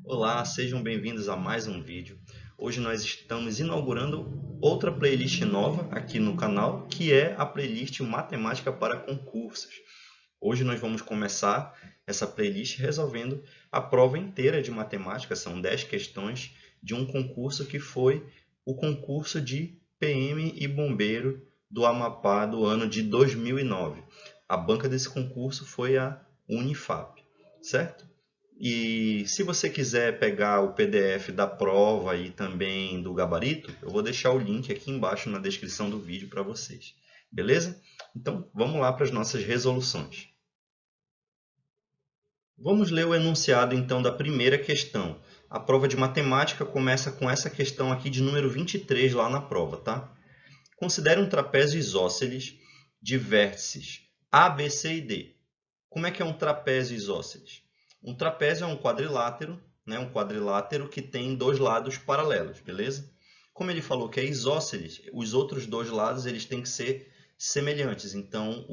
Olá, sejam bem-vindos a mais um vídeo. Hoje nós estamos inaugurando outra playlist nova aqui no canal, que é a playlist Matemática para Concursos. Hoje nós vamos começar essa playlist resolvendo a prova inteira de matemática, são 10 questões de um concurso que foi o concurso de PM e Bombeiro do Amapá do ano de 2009. A banca desse concurso foi a Unifap, certo? E se você quiser pegar o PDF da prova e também do gabarito, eu vou deixar o link aqui embaixo na descrição do vídeo para vocês. Beleza? Então, vamos lá para as nossas resoluções. Vamos ler o enunciado, então, da primeira questão. A prova de matemática começa com essa questão aqui de número 23 lá na prova, tá? Considere um trapézio isósceles de vértices A, B, C e D. Como é que é um trapézio isósceles? Um trapézio é um quadrilátero, né? Um quadrilátero que tem dois lados paralelos, beleza? Como ele falou que é isósceles, os outros dois lados eles têm que ser semelhantes. Então,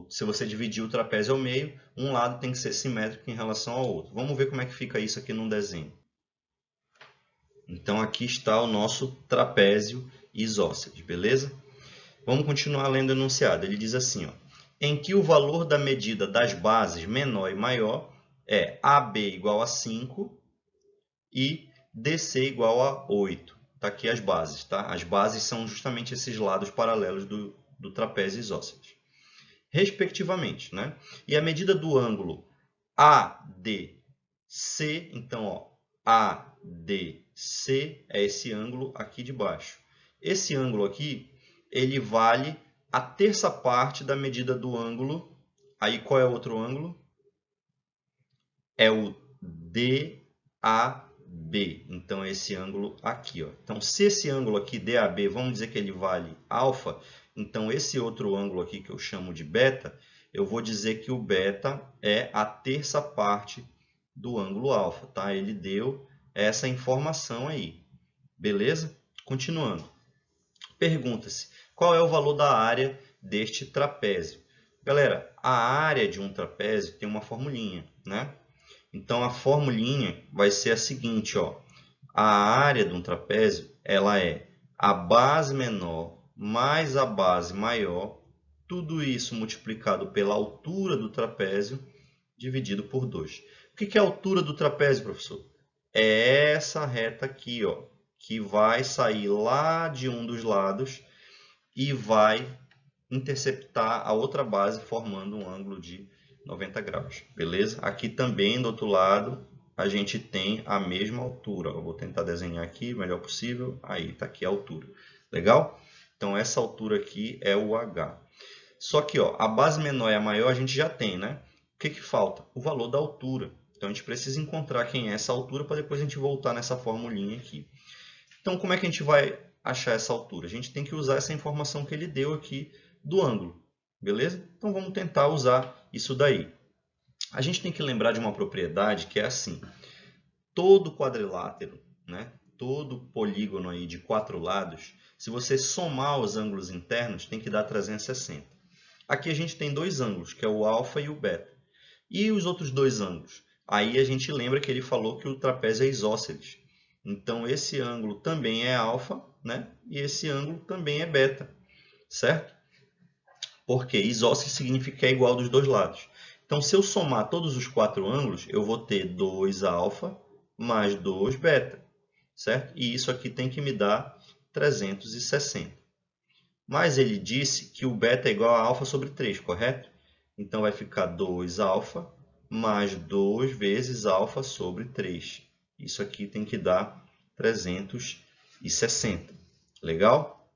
se você dividir o trapézio ao meio, um lado tem que ser simétrico em relação ao outro. Vamos ver como é que fica isso aqui num desenho. Então, aqui está o nosso trapézio isósceles, beleza? Vamos continuar lendo o enunciado. Ele diz assim, ó, em que o valor da medida das bases menor e maior é AB igual a 5 e DC igual a 8. Está aqui as bases, tá? As bases são justamente esses lados paralelos do trapézio isósceles, respectivamente, né? E a medida do ângulo ADC, então, ó, ADC é esse ângulo aqui de baixo. Esse ângulo aqui, ele vale a terça parte da medida do ângulo. Aí, qual é o outro ângulo? É o DAB. Então, é esse ângulo aqui, ó. Então, se esse ângulo aqui, DAB, vamos dizer que ele vale alfa, então esse outro ângulo aqui que eu chamo de beta, eu vou dizer que o beta é a terça parte do ângulo alfa, tá? Ele deu essa informação aí, beleza? Continuando. Pergunta-se, qual é o valor da área deste trapézio? Galera, a área de um trapézio tem uma formulinha, né? Então, a formulinha vai ser a seguinte, ó. A área de um trapézio, ela é a base menor mais a base maior, tudo isso multiplicado pela altura do trapézio, dividido por 2. O que é a altura do trapézio, professor? É essa reta aqui, ó, que vai sair lá de um dos lados e vai interceptar a outra base, formando um ângulo de 90 graus, beleza? Aqui também, do outro lado, a gente tem a mesma altura. Eu vou tentar desenhar aqui o melhor possível. Aí, está aqui a altura. Legal? Então, essa altura aqui é o H. Só que ó, a base menor e a maior a gente já tem, né? O que falta? O valor da altura. Então, a gente precisa encontrar quem é essa altura para depois a gente voltar nessa formulinha aqui. Então, como é que a gente vai achar essa altura? A gente tem que usar essa informação que ele deu aqui do ângulo, beleza? Então, vamos tentar usar isso daí. A gente tem que lembrar de uma propriedade que é assim. Todo quadrilátero, né? Todo polígono aí de 4 lados, se você somar os ângulos internos, tem que dar 360. Aqui a gente tem dois ângulos, que é o alfa e o beta. E os outros dois ângulos? Aí a gente lembra que ele falou que o trapézio é isósceles. Então, esse ângulo também é alfa, né? E esse ângulo também é beta, certo? Porque isósceles significa que é igual dos dois lados. Então, se eu somar todos os 4 ângulos, eu vou ter 2 alfa mais 2 beta, certo? E isso aqui tem que me dar 360. Mas ele disse que o beta é igual a alfa sobre 3, correto? Então, vai ficar 2 alfa mais 2 vezes alfa sobre 3. Isso aqui tem que dar 360. Legal?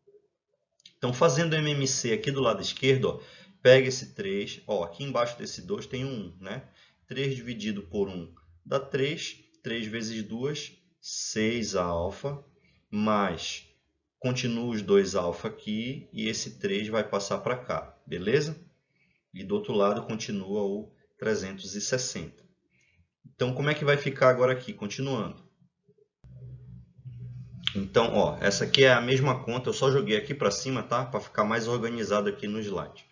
Então, fazendo MMC aqui do lado esquerdo, ó, pega esse 3, ó, aqui embaixo desse 2 tem um 1, né? 3 dividido por 1 dá 3, 3 vezes 2, 6 alfa, mais, continua os 2 alfa aqui, e esse 3 vai passar para cá, beleza? E do outro lado continua o 360. Então, como é que vai ficar agora aqui? Continuando. Então, ó, essa aqui é a mesma conta, eu só joguei aqui para cima, tá? Para ficar mais organizado aqui no slide.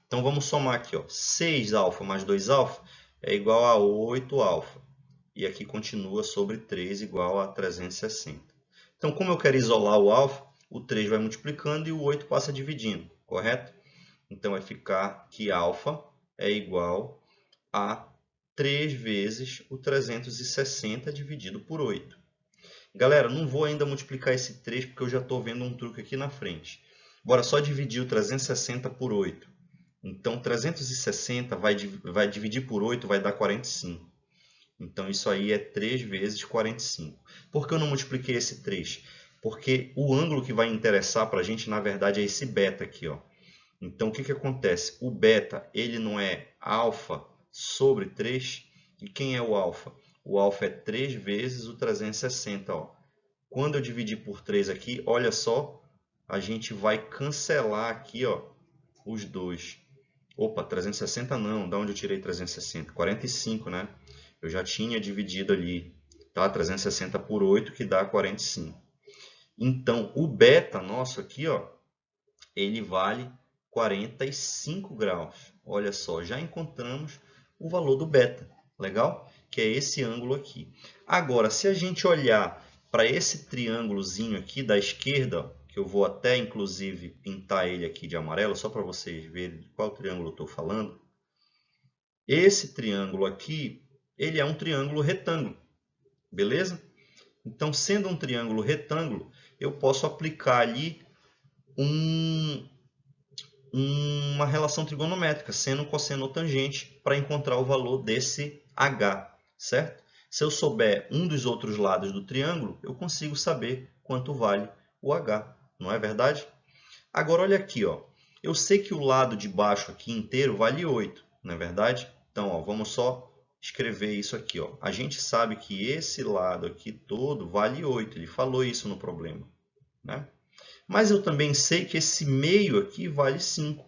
Então, vamos somar aqui, ó. 6 alfa mais 2 alfa é igual a 8 alfa. e aqui continua sobre 3 igual a 360. Então, como eu quero isolar o alfa, o 3 vai multiplicando e o 8 passa dividindo, correto? Então, vai ficar que alfa é igual a 3 vezes o 360 dividido por 8. Galera, não vou ainda multiplicar esse 3 porque eu já estou vendo um truque aqui na frente. Bora só dividir o 360 por 8. Então, 360 vai dividir por 8, vai dar 45. Então, isso aí é 3 vezes 45. Por que eu não multipliquei esse 3? Porque o ângulo que vai interessar para a gente, na verdade, é esse beta aqui, ó. Então, o que acontece? O beta, ele não é alfa sobre 3. E quem é o alfa? O alfa é 3 vezes o 360. Ó. Quando eu dividir por 3 aqui, olha só, a gente vai cancelar aqui ó, os dois. Opa, 360 não, da onde eu tirei 360? 45, né? Eu já tinha dividido ali, tá? 360 por 8, que dá 45. Então, o beta nosso aqui, ó, ele vale 45 graus. Olha só, já encontramos o valor do beta, legal? Que é esse ângulo aqui. Agora, se a gente olhar para esse triângulozinho aqui da esquerda, que eu vou até inclusive pintar ele aqui de amarelo, só para vocês verem de qual triângulo eu estou falando. Esse triângulo aqui, ele é um triângulo retângulo, beleza? Então, sendo um triângulo retângulo, eu posso aplicar ali uma relação trigonométrica, seno, cosseno ou tangente, para encontrar o valor desse h, certo? Se eu souber um dos outros lados do triângulo, eu consigo saber quanto vale o h, não é verdade? Agora, olha aqui, ó. Eu sei que o lado de baixo aqui inteiro vale 8, não é verdade? Então, ó, vamos só escrever isso aqui. Ó. A gente sabe que esse lado aqui todo vale 8, ele falou isso no problema, né? Mas eu também sei que esse meio aqui vale 5.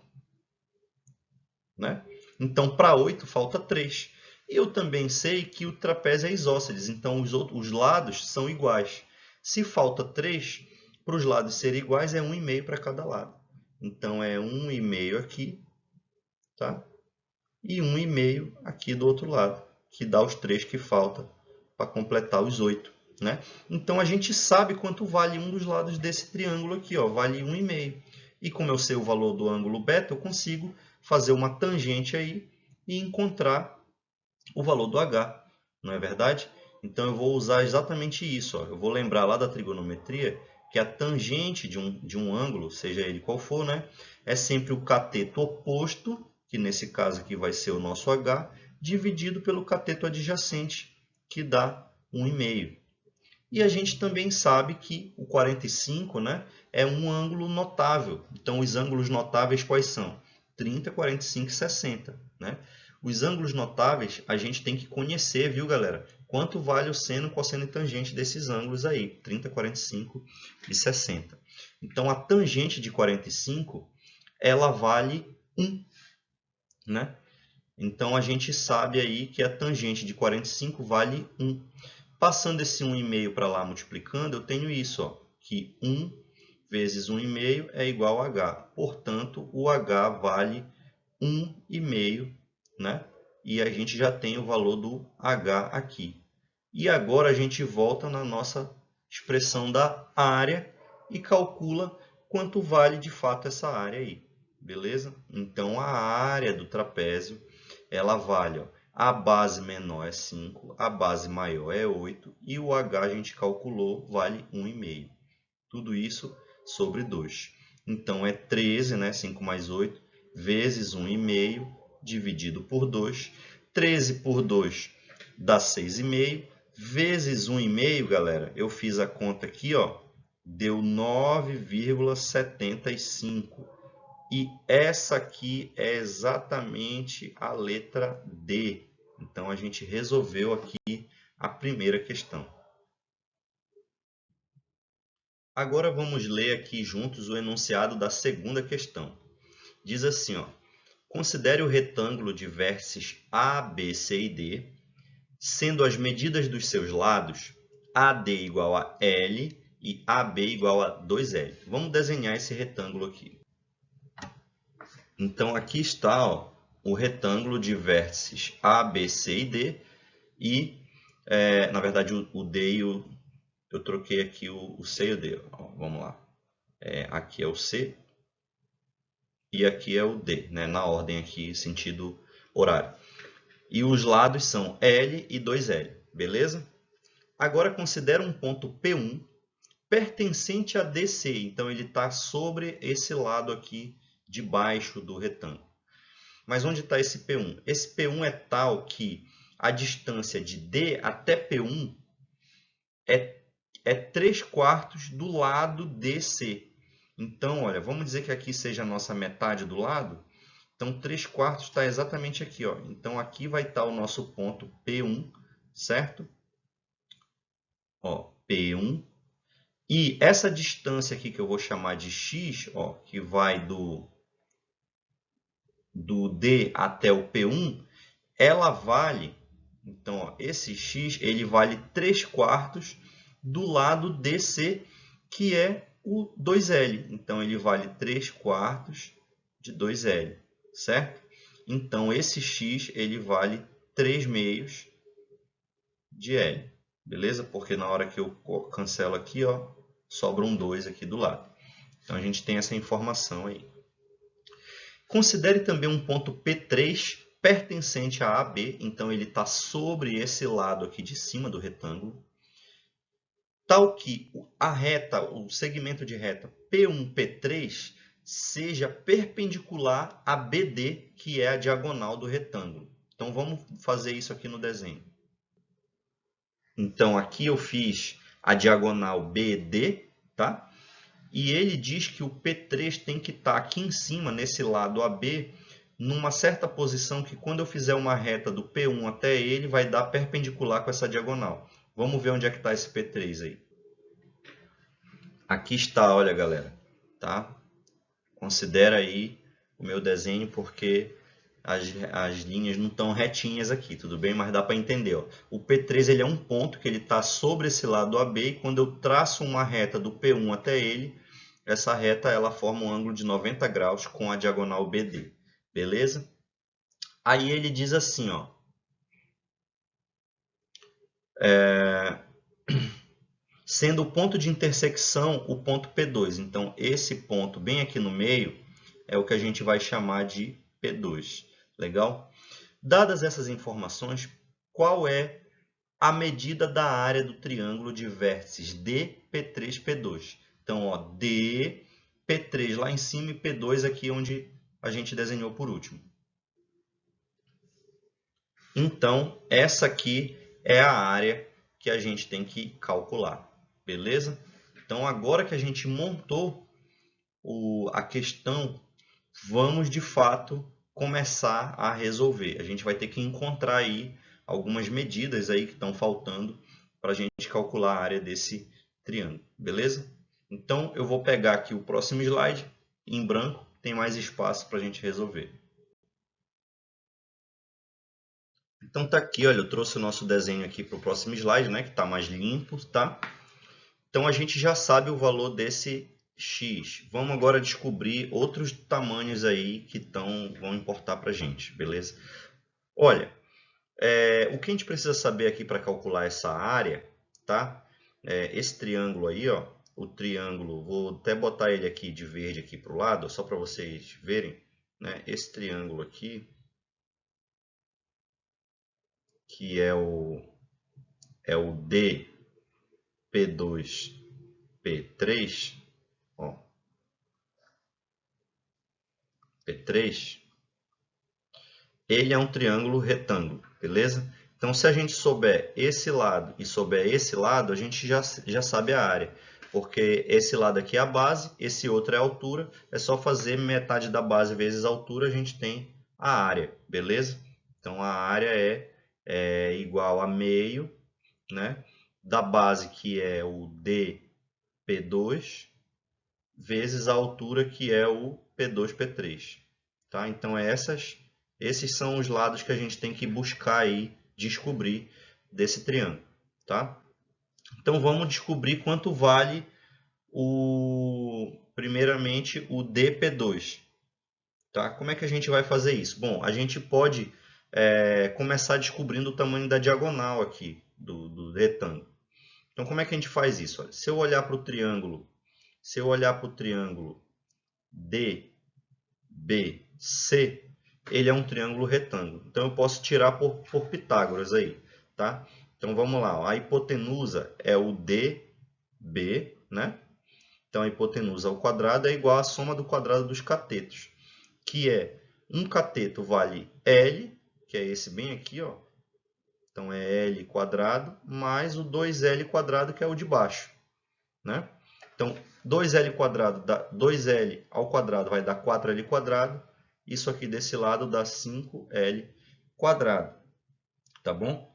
Né? Então, para 8 falta 3. E eu também sei que o trapézio é isósceles, então os lados são iguais. Se falta 3, para os lados serem iguais, é 1,5 para cada lado. Então, é 1,5 aqui, tá? E 1,5 aqui do outro lado, que dá os 3 que falta para completar os 8. Né? Então, a gente sabe quanto vale um dos lados desse triângulo aqui, ó, vale 1,5. E como eu sei o valor do ângulo beta, eu consigo fazer uma tangente aí e encontrar o valor do h, não é verdade? Então, eu vou usar exatamente isso. Ó. Eu vou lembrar lá da trigonometria que a tangente de um ângulo, seja ele qual for, né, é sempre o cateto oposto, que nesse caso aqui vai ser o nosso h, dividido pelo cateto adjacente, que dá 1,5. E a gente também sabe que o 45 né, é um ângulo notável. Então, os ângulos notáveis quais são? 30, 45 e 60. Né? Os ângulos notáveis a gente tem que conhecer, viu, galera? Quanto vale o seno, cosseno e tangente desses ângulos aí, 30, 45 e 60. Então, a tangente de 45, ela vale 1. Né? Então, a gente sabe aí que a tangente de 45 vale 1. Passando esse 1,5 para lá, multiplicando, eu tenho isso, ó, que 1 vezes 1,5 é igual a h. Portanto, o h vale 1,5, né? E a gente já tem o valor do h aqui. E agora a gente volta na nossa expressão da área e calcula quanto vale de fato essa área aí, beleza? Então, a área do trapézio, ela vale, ó, a base menor é 5, a base maior é 8 e o h a gente calculou vale 1,5. Tudo isso sobre 2. Então, é 13, né? 5 mais 8, vezes 1,5 dividido por 2. 13 por 2 dá 6,5. Vezes 1,5, galera, eu fiz a conta aqui, ó, deu 9,75. E essa aqui é exatamente a letra D. Então, a gente resolveu aqui a primeira questão. Agora, vamos ler aqui juntos o enunciado da segunda questão. Diz assim, ó, considere o retângulo de vértices A, B, C e D, sendo as medidas dos seus lados AD igual a L e AB igual a 2L. Vamos desenhar esse retângulo aqui. Então, aqui está ó, o retângulo de vértices A, B, C e D. E Na verdade, o D e eu troquei aqui o C e o D. Ó, vamos lá. Aqui é o C e aqui é o D, né? Na ordem aqui, sentido horário. E os lados são L e 2L, beleza? Agora considera um ponto P1 pertencente a DC. Então ele está sobre esse lado aqui de baixo do retângulo. Mas onde está esse P1? Esse P1 é tal que a distância de D até P1 é 3/4 do lado DC. Então, olha, vamos dizer que aqui seja a nossa metade do lado. Então, 3/4 está exatamente aqui. Ó. Então, aqui vai estar o nosso ponto P1, certo? Ó, P1. E essa distância aqui que eu vou chamar de x, ó, que vai do D até o P1, ela vale, então, ó, esse x ele vale 3/4 do lado DC, que é o 2L. Então, ele vale 3/4 de 2L, certo? Então, esse x ele vale 3/2 de L, beleza? Porque na hora que eu cancelo aqui, ó, sobra um 2 aqui do lado. Então, a gente tem essa informação aí. Considere também um ponto P3 pertencente a AB, então ele está sobre esse lado aqui de cima do retângulo, tal que a reta, o segmento de reta P1, P3 seja perpendicular a BD, que é a diagonal do retângulo. Então vamos fazer isso aqui no desenho. Então aqui eu fiz a diagonal BD, tá? E ele diz que o P3 tem que estar aqui em cima, nesse lado AB, numa certa posição que quando eu fizer uma reta do P1 até ele, vai dar perpendicular com essa diagonal. Vamos ver onde é que está esse P3 aí. Aqui está, olha galera, tá? Considera aí o meu desenho porque as linhas não estão retinhas aqui, tudo bem? Mas dá para entender. Ó. O P3 ele é um ponto que ele está sobre esse lado AB e quando eu traço uma reta do P1 até ele, essa reta ela forma um ângulo de 90 graus com a diagonal BD, beleza? Aí ele diz assim, ó, sendo o ponto de intersecção o ponto P2. Então, esse ponto bem aqui no meio é o que a gente vai chamar de P2. Legal? Dadas essas informações, qual é a medida da área do triângulo de vértices D, P3, P2? Então, ó, D, P3 lá em cima e P2 aqui onde a gente desenhou por último. Então, essa aqui é a área que a gente tem que calcular, beleza? Então, agora que a gente montou a questão, vamos de fato começar a resolver. A gente vai ter que encontrar aí algumas medidas aí que estão faltando para a gente calcular a área desse triângulo, beleza? Então, eu vou pegar aqui o próximo slide, em branco, tem mais espaço para a gente resolver. Então, tá aqui, olha, eu trouxe o nosso desenho aqui para o próximo slide, né, que está mais limpo, tá? Então, a gente já sabe o valor desse x. Vamos agora descobrir outros tamanhos aí que vão importar para a gente, beleza? Olha, o que a gente precisa saber aqui para calcular essa área, tá? Esse triângulo aí, ó, o triângulo, vou até botar ele aqui de verde aqui para o lado, só para vocês verem, né? Esse triângulo aqui, que é o D, P2, P3, ó, P3, ele é um triângulo retângulo, beleza? Então, se a gente souber esse lado e souber esse lado, a gente já sabe a área. Porque esse lado aqui é a base, esse outro é a altura. É só fazer metade da base vezes a altura, a gente tem a área, beleza? Então, a área é igual a meio, né, da base, que é o dP2, vezes a altura, que é o P2, P3. Tá? Então, esses são os lados que a gente tem que buscar aí, descobrir desse triângulo. Tá? Então, vamos descobrir quanto vale, primeiramente, o dP2. Tá? Como é que a gente vai fazer isso? Bom, a gente pode começar descobrindo o tamanho da diagonal aqui. do retângulo. Então, como é que a gente faz isso? Olha, se eu olhar para o triângulo DBC, ele é um triângulo retângulo. Então, eu posso tirar por Pitágoras aí, tá? Então, vamos lá. Ó. A hipotenusa é o DB, né? Então, a hipotenusa ao quadrado é igual à soma do quadrado dos catetos, que é um cateto vale L, que é esse bem aqui, ó. Então, é L quadrado mais o 2L quadrado, que é o de baixo, né? Então, 2L quadrado, 2L ao quadrado vai dar 4L quadrado. Isso aqui desse lado dá 5L quadrado, tá bom?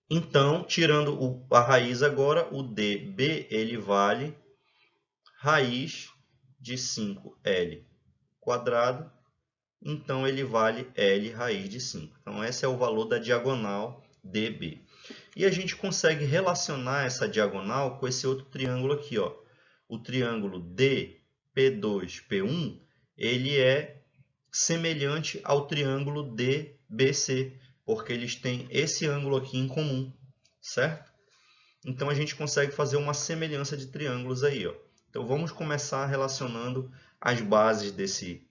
Então, tirando a raiz agora, o dB ele vale raiz de 5L quadrado. Então, ele vale L raiz de 5. Então, esse é o valor da diagonal dB. E a gente consegue relacionar essa diagonal com esse outro triângulo aqui, ó. O triângulo DP2P1, ele é semelhante ao triângulo DBC, porque eles têm esse ângulo aqui em comum, certo? Então, a gente consegue fazer uma semelhança de triângulos aí, ó. Então, vamos começar relacionando as bases desse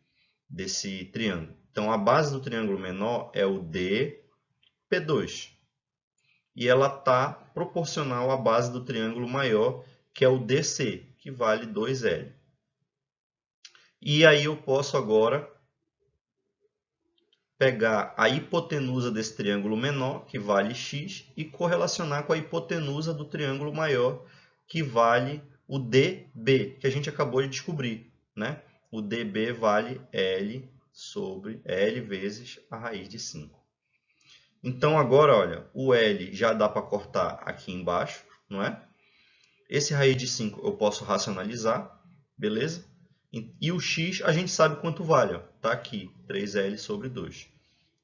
triângulo. Então, a base do triângulo menor é o DP2. E ela está proporcional à base do triângulo maior, que é o DC, que vale 2L. E aí eu posso agora pegar a hipotenusa desse triângulo menor, que vale x, e correlacionar com a hipotenusa do triângulo maior, que vale o DB, que a gente acabou de descobrir, né? O DB vale L sobre L vezes a raiz de 5. Então, agora, olha, o L já dá para cortar aqui embaixo, não é? Esse raiz de 5 eu posso racionalizar, beleza? E o x a gente sabe quanto vale, está aqui, 3L sobre 2.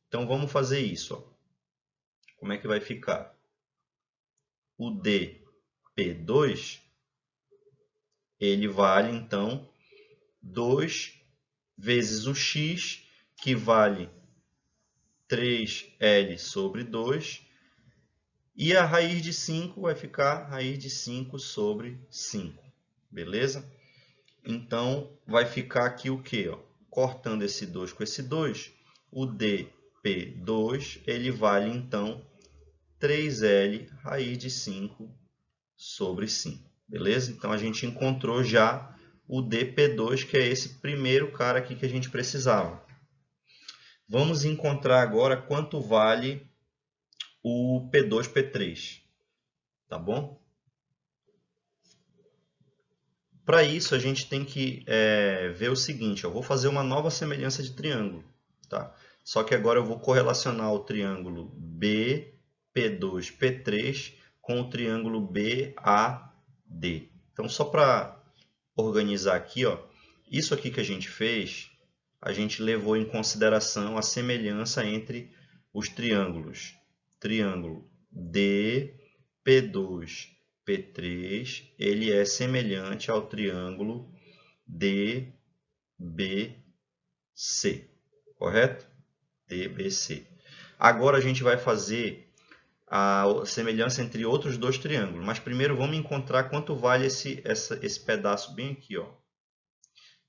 Então, vamos fazer isso. Ó. Como é que vai ficar? O dP2, ele vale, então, 2 vezes o x, que vale 3L sobre 2. E a raiz de 5 vai ficar raiz de 5 sobre 5. Beleza? Então, vai ficar aqui o quê? Ó? Cortando esse 2 com esse 2, o dP2 ele vale, então, 3L raiz de 5 sobre 5. Beleza? Então, a gente encontrou já o dP2, que é esse primeiro cara aqui que a gente precisava. Vamos encontrar agora quanto vale o P2, P3. Tá bom? Para isso, a gente tem que ver o seguinte. Eu vou fazer uma nova semelhança de triângulo. Tá? Só que agora eu vou correlacionar o triângulo BP2, P3 com o triângulo BAD. Então, só para organizar aqui, ó, isso aqui que a gente fez, a gente levou em consideração a semelhança entre os triângulos. Triângulo DP2, P3, ele é semelhante ao triângulo DBC, correto? DBC. Agora a gente vai fazer a semelhança entre outros dois triângulos, mas primeiro vamos encontrar quanto vale esse pedaço bem aqui, ó.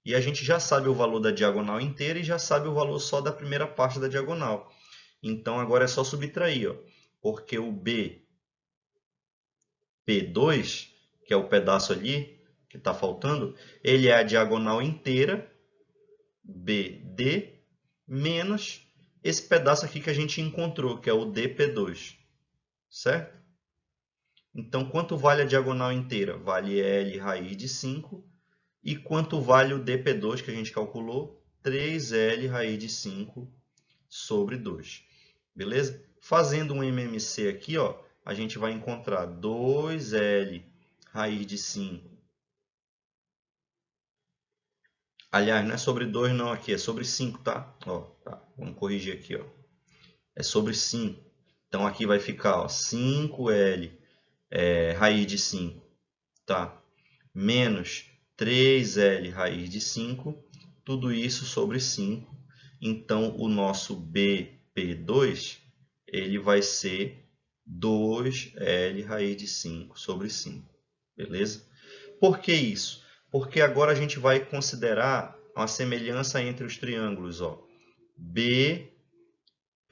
E a gente já sabe o valor da diagonal inteira e já sabe o valor só da primeira parte da diagonal. Então agora é só subtrair, ó, porque o P2, que é o pedaço ali que está faltando, ele é a diagonal inteira, BD, menos esse pedaço aqui que a gente encontrou, que é o DP2. Certo? Então, quanto vale a diagonal inteira? Vale L raiz de 5. E quanto vale o dP2 que a gente calculou? 3L raiz de 5 sobre 2. Beleza? Fazendo um MMC aqui, ó, a gente vai encontrar 2L raiz de 5. Aliás, não é sobre 2 não aqui, é sobre 5, tá? Ó, tá. Vamos corrigir aqui, ó. É sobre 5. Então, aqui vai ficar ó, 5L raiz de 5, tá? Menos 3L raiz de 5, tudo isso sobre 5. Então, o nosso BP2 ele vai ser 2L raiz de 5 sobre 5. Beleza? Por que isso? Porque agora a gente vai considerar uma semelhança entre os triângulos. Ó. B,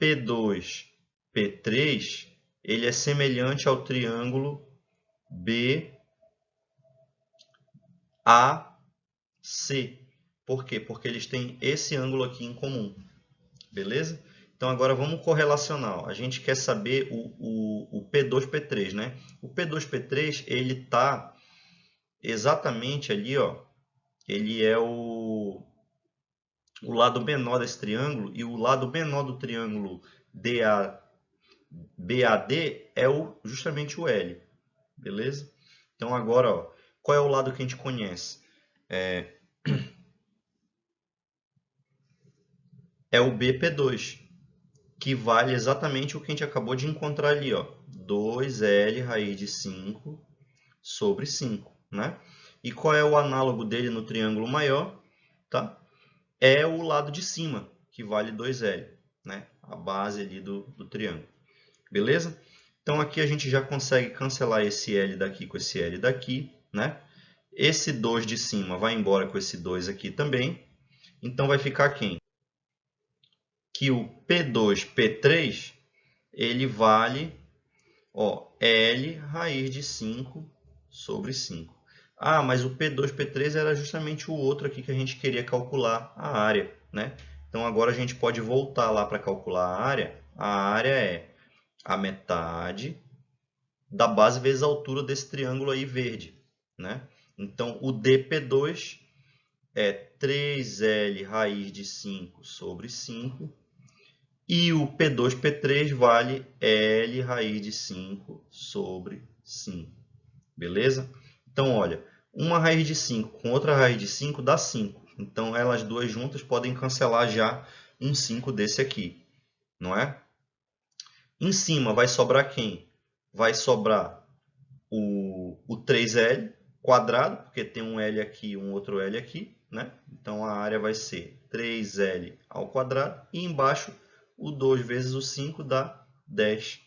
P2, P3, ele é semelhante ao triângulo B, A, C. Por quê? Porque eles têm esse ângulo aqui em comum. Beleza? Então agora vamos correlacionar. A gente quer saber o P2, P3, né? O P2, P3, ele está exatamente ali, ó. Ele é o lado menor desse triângulo, e o lado menor do triângulo BAD é justamente o L. Beleza? Então agora, ó, qual é o lado que a gente conhece? É o BP2, que vale exatamente o que a gente acabou de encontrar ali, ó, 2L raiz de 5 sobre 5, né? E qual é o análogo dele no triângulo maior? Tá? É o lado de cima, que vale 2L, né? A base ali do triângulo. Beleza? Então aqui a gente já consegue cancelar esse L daqui com esse L daqui, né? Esse 2 de cima vai embora com esse 2 aqui também. Então vai ficar quem? Que o P2, P3, ele vale, ó, L raiz de 5 sobre 5. Ah, mas o P2, P3 era justamente o outro aqui que a gente queria calcular a área, né? Então agora a gente pode voltar lá para calcular a área. A área é a metade da base vezes a altura desse triângulo aí verde, né? Então o dP2 é 3L raiz de 5 sobre 5. E o P2, P3 vale L raiz de 5 sobre 5. Beleza? Então, olha, uma raiz de 5 com outra raiz de 5 dá 5. Então, elas duas juntas podem cancelar já um 5 desse aqui, não é? Em cima vai sobrar quem? Vai sobrar o 3L quadrado, porque tem um L aqui e um outro L aqui, né? Então, a área vai ser 3L ao quadrado. E embaixo, o 2 vezes o 5 dá 10.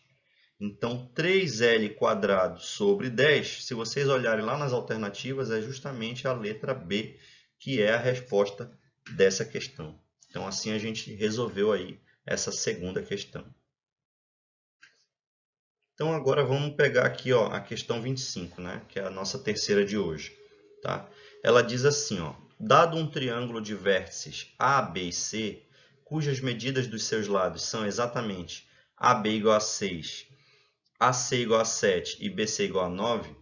Então, 3L quadrado sobre 10, se vocês olharem lá nas alternativas, é justamente a letra B, que é a resposta dessa questão. Então, assim a gente resolveu aí essa segunda questão. Então, agora vamos pegar aqui, ó, a questão 25, né, que é a nossa terceira de hoje. Tá? Ela diz assim, ó, dado um triângulo de vértices A, B e C, cujas medidas dos seus lados são exatamente AB igual a 6, AC igual a 7 e BC igual a 9,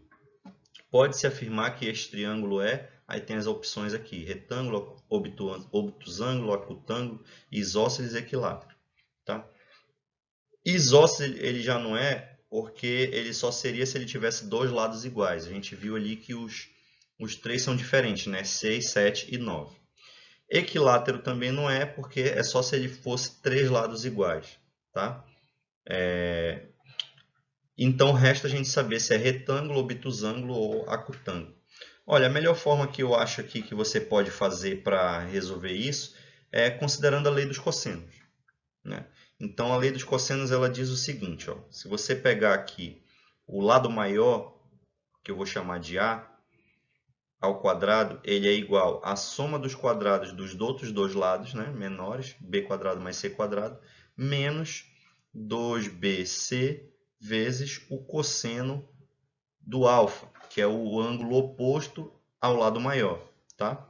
pode-se afirmar que este triângulo é, aí tem as opções aqui, retângulo, obtusângulo, acutângulo, isósceles e equilátero. Tá? Isósceles ele já não é, porque ele só seria se ele tivesse dois lados iguais. A gente viu ali que os três são diferentes, né? 6, 7 e 9. Equilátero também não é, porque é só se ele fosse três lados iguais. Tá? Então, resta a gente saber se é retângulo, obtusângulo ou acutângulo. Olha, a melhor forma que eu acho aqui que você pode fazer para resolver isso é considerando a lei dos cossenos, né? Então, a lei dos cossenos ela diz o seguinte, ó, se você pegar aqui o lado maior, que eu vou chamar de A, ao quadrado, ele é igual à soma dos quadrados dos outros dois lados, né, menores, b quadrado mais c quadrado, menos 2bc vezes o cosseno do alfa, que é o ângulo oposto ao lado maior, tá?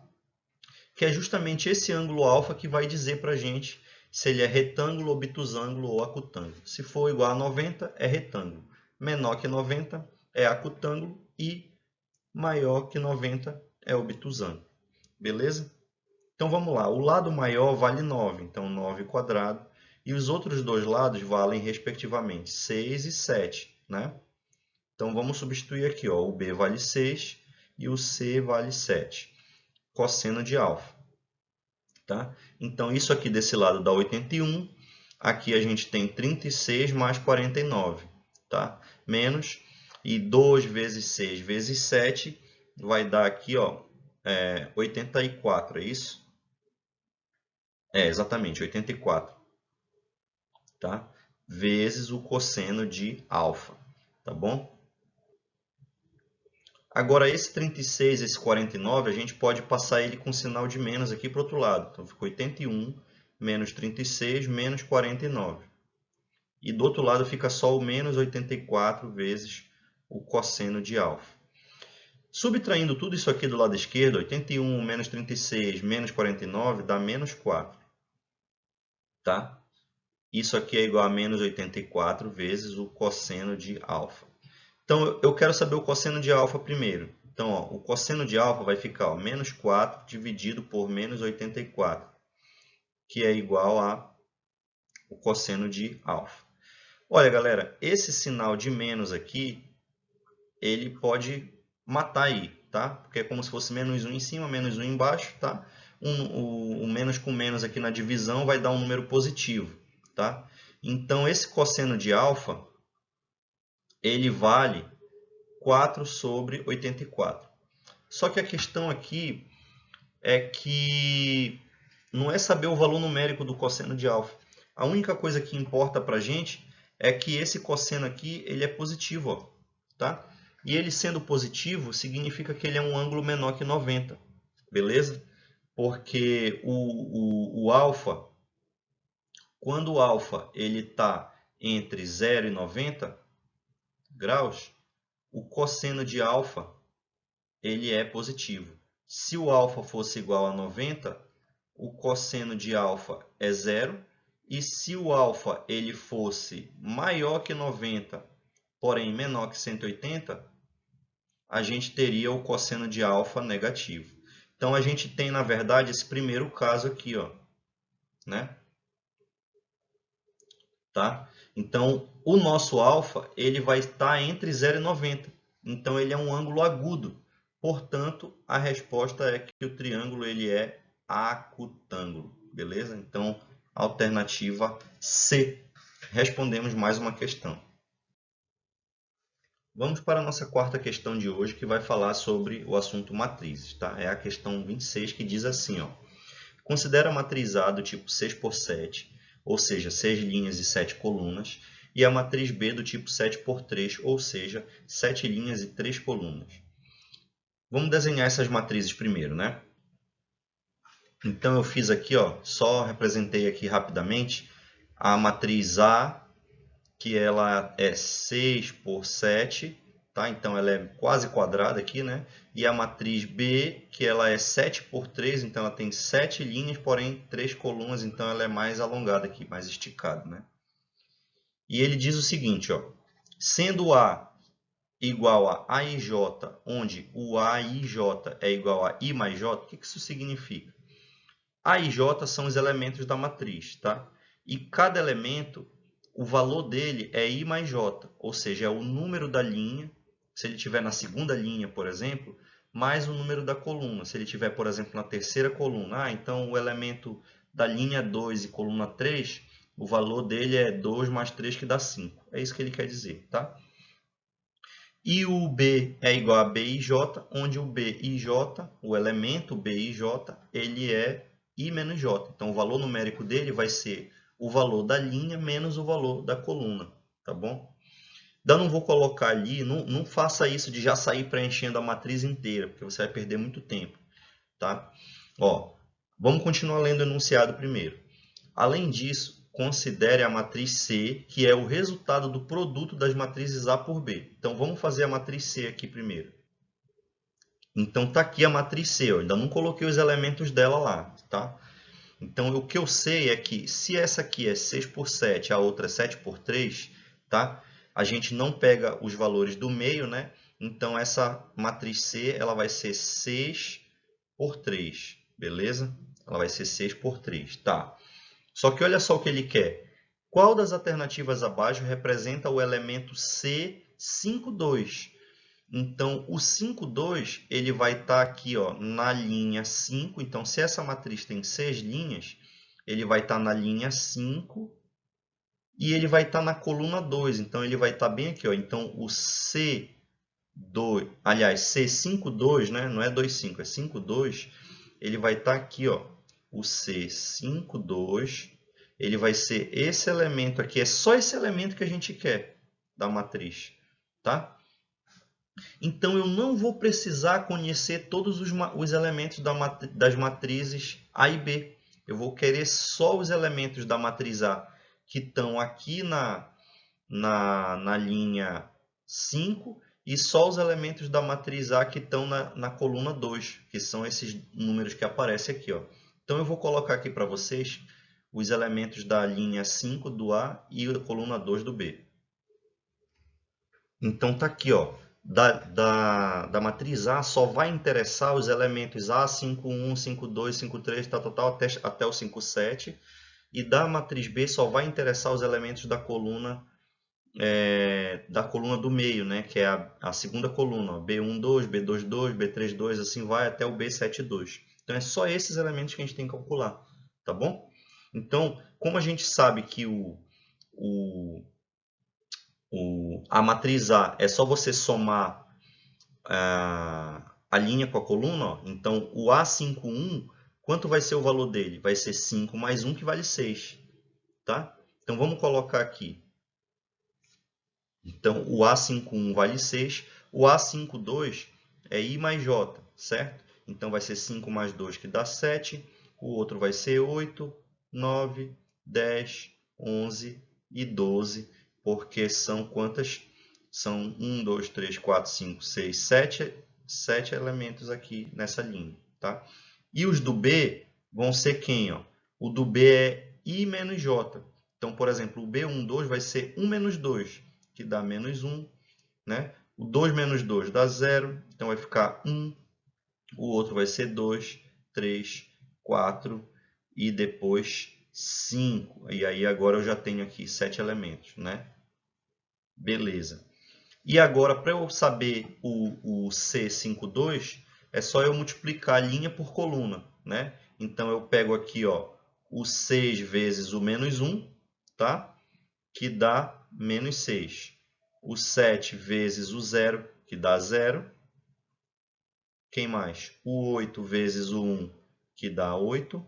Que é justamente esse ângulo alfa que vai dizer para a gente se ele é retângulo, obtusângulo ou acutângulo. Se for igual a 90, é retângulo. Menor que 90 é acutângulo e maior que 90 é obtusângulo. Beleza? Então vamos lá. O lado maior vale 9, então 9 quadrado. E os outros dois lados valem, respectivamente, 6 e 7. Né? Então vamos substituir aqui. Ó, o B vale 6 e o C vale 7. Cosseno de alfa. Tá? Então isso aqui desse lado dá 81. Aqui a gente tem 36 mais 49. Tá? Menos. E 2 vezes 6 vezes 7 vai dar aqui, ó, 84, é isso? É, exatamente, 84. Tá? vezes o cosseno de alfa, tá bom? Agora, esse 36, esse 49, a gente pode passar ele com sinal de menos aqui para o outro lado. Então, ficou 81 menos 36 menos 49. E do outro lado fica só o menos 84 vezes o cosseno de alfa. Subtraindo tudo isso aqui do lado esquerdo, 81 menos 36 menos 49 dá menos 4. Tá? Isso aqui é igual a menos 84 vezes o cosseno de alfa. Então, eu quero saber o cosseno de alfa primeiro. Então, ó, o cosseno de alfa vai ficar ó, menos 4 dividido por menos 84, que é igual a o cosseno de alfa. Olha, galera, esse sinal de menos aqui, ele pode matar aí, tá? Porque é como se fosse menos 1 em cima, menos 1 embaixo, tá? O menos com menos aqui na divisão vai dar um número positivo, tá? Então, esse cosseno de alfa, ele vale 4 sobre 84. Só que a questão aqui é que não é saber o valor numérico do cosseno de alfa. A única coisa que importa para a gente é que esse cosseno aqui ele é positivo, ó, tá? E ele sendo positivo significa que ele é um ângulo menor que 90, beleza? Porque o alfa, quando o alfa está entre 0 e 90 graus, o cosseno de alfa ele é positivo. Se o alfa fosse igual a 90, o cosseno de alfa é 0. E se o alfa ele fosse maior que 90, porém menor que 180, a gente teria o cosseno de alfa negativo. Então, a gente tem, na verdade, esse primeiro caso aqui, ó, né? Tá? Então, o nosso alfa ele vai estar entre 0 e 90. Então, ele é um ângulo agudo. Portanto, a resposta é que o triângulo ele é acutângulo. Beleza? Então, alternativa C. Respondemos mais uma questão. Vamos para a nossa quarta questão de hoje, que vai falar sobre o assunto matrizes. Tá? É a questão 26, que diz assim, ó, considera a matriz A do tipo 6x7, ou seja, 6 linhas e 7 colunas, e a matriz B do tipo 7x3, ou seja, 7 linhas e 3 colunas. Vamos desenhar essas matrizes primeiro, né? Então, eu fiz aqui, ó, só representei aqui rapidamente a matriz A, que ela é 6 por 7, tá? Então, ela é quase quadrada aqui, né? E a matriz B, que ela é 7 por 3, então ela tem 7 linhas, porém 3 colunas, então ela é mais alongada aqui, mais esticada, né? E ele diz o seguinte, ó, sendo A igual a A e J, onde o A e J é igual a I mais J, o que isso significa? A e J são os elementos da matriz, tá? E cada elemento, o valor dele é I mais J, ou seja, é o número da linha, se ele estiver na segunda linha, por exemplo, mais o número da coluna. Se ele estiver, por exemplo, na terceira coluna, então o elemento da linha 2 e coluna 3, o valor dele é 2 mais 3, que dá 5. É isso que ele quer dizer, tá? E o B é igual a B e J, onde o B e J, o elemento B e J, ele é I menos J. Então, o valor numérico dele vai ser o valor da linha menos o valor da coluna, tá bom? Então, eu não vou colocar ali, não faça isso de já sair preenchendo a matriz inteira, porque você vai perder muito tempo, tá? Ó, vamos continuar lendo o enunciado primeiro. Além disso, considere a matriz C, que é o resultado do produto das matrizes A por B. Então, vamos fazer a matriz C aqui primeiro. Então, está aqui a matriz C. Eu ainda não coloquei os elementos dela lá, tá? Então, o que eu sei é que se essa aqui é 6 por 7, a outra é 7 por 3, tá? A gente não pega os valores do meio, né? Então, essa matriz C ela vai ser 6 por 3, beleza? Ela vai ser 6 por 3, tá? Só que olha só o que ele quer. Qual das alternativas abaixo representa o elemento C52? Então, o 52 ele vai estar aqui, ó, na linha 5. Então, se essa matriz tem 6 linhas, ele vai estar na linha 5 e ele vai estar na coluna 2. Então, ele vai estar bem aqui, ó. Então, o C2, aliás, C52, né? Não é 25, é 52. Ele vai estar aqui, ó. O C52 ele vai ser esse elemento aqui. É só esse elemento que a gente quer da matriz, tá? Então, eu não vou precisar conhecer todos os elementos das matrizes A e B. Eu vou querer só os elementos da matriz A que estão aqui na linha 5 e só os elementos da matriz A que estão na coluna 2, que são esses números que aparecem aqui, ó. Então, eu vou colocar aqui para vocês os elementos da linha 5 do A e a coluna 2 do B. Então, tá aqui, ó. Da matriz A só vai interessar os elementos A, 5,1, 5,2, 5,3, tal, até o 5,7. E da matriz B só vai interessar os elementos da coluna do meio, né? Que é a segunda coluna, ó, B1,2, B2,2, B3,2, assim vai até o B7,2. Então, é só esses elementos que a gente tem que calcular, tá bom? Então, como a gente sabe que a matriz A é só você somar a linha com a coluna, ó. Então o A51, quanto vai ser o valor dele? Vai ser 5 mais 1, que vale 6. Tá? Então vamos colocar aqui. Então o A51 vale 6, o A52 é I mais J, certo? Então vai ser 5 mais 2, que dá 7, o outro vai ser 8, 9, 10, 11 e 12, porque são quantas? São 1, 2, 3, 4, 5, 6, 7 elementos aqui nessa linha, tá? E os do B vão ser quem, ó? O do B é I menos J. Então, por exemplo, o B12 vai ser 1 menos 2, que dá menos 1, né? O 2 menos 2 dá 0, então vai ficar 1. O outro vai ser 2, 3, 4 e depois 5. E aí agora eu já tenho aqui 7 elementos, né? Beleza. E agora, para eu saber o C52, é só eu multiplicar linha por coluna, né? Então, eu pego aqui, ó, o 6 vezes o menos 1, tá? Que dá menos 6. O 7 vezes o 0, que dá 0. Quem mais? O 8 vezes o 1, que dá 8.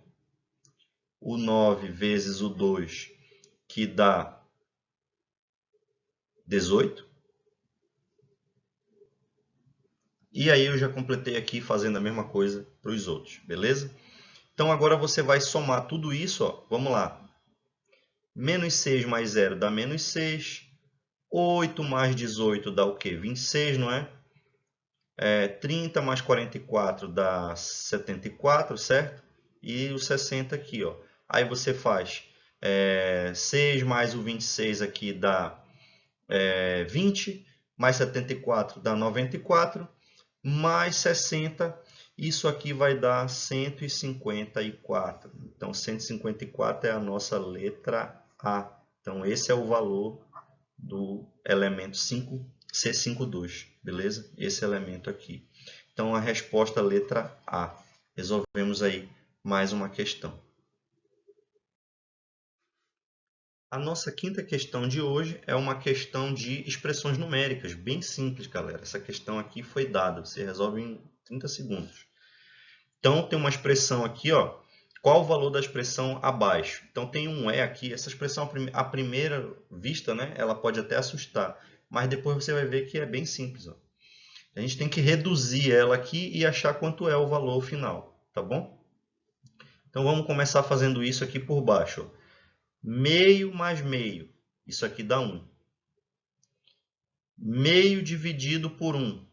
O 9 vezes o 2, que dá 18. E aí eu já completei aqui fazendo a mesma coisa para os outros, beleza? Então agora você vai somar tudo isso, ó. Vamos lá. Menos 6 mais 0 dá menos 6. 8 mais 18 dá o quê? 26, não é? 30 mais 44 dá 74, certo? E o 60 aqui, ó. Aí você faz 6 mais o 26 aqui dá 20, mais 74 dá 94, mais 60, isso aqui vai dar 154. Então, 154 é a nossa letra A. Então, esse é o valor do elemento 5C52, beleza? Esse elemento aqui. Então, a resposta é a letra A. Resolvemos aí mais uma questão. A nossa quinta questão de hoje é uma questão de expressões numéricas, bem simples, galera. Essa questão aqui foi dada, você resolve em 30 segundos. Então, tem uma expressão aqui, ó. Qual o valor da expressão abaixo? Então, tem um E aqui. Essa expressão, à primeira vista, né, ela pode até assustar, mas depois você vai ver que é bem simples, ó. A gente tem que reduzir ela aqui e achar quanto é o valor final, tá bom? Então, vamos começar fazendo isso aqui por baixo, ó. Meio mais meio, isso aqui dá 1. Meio dividido por 1,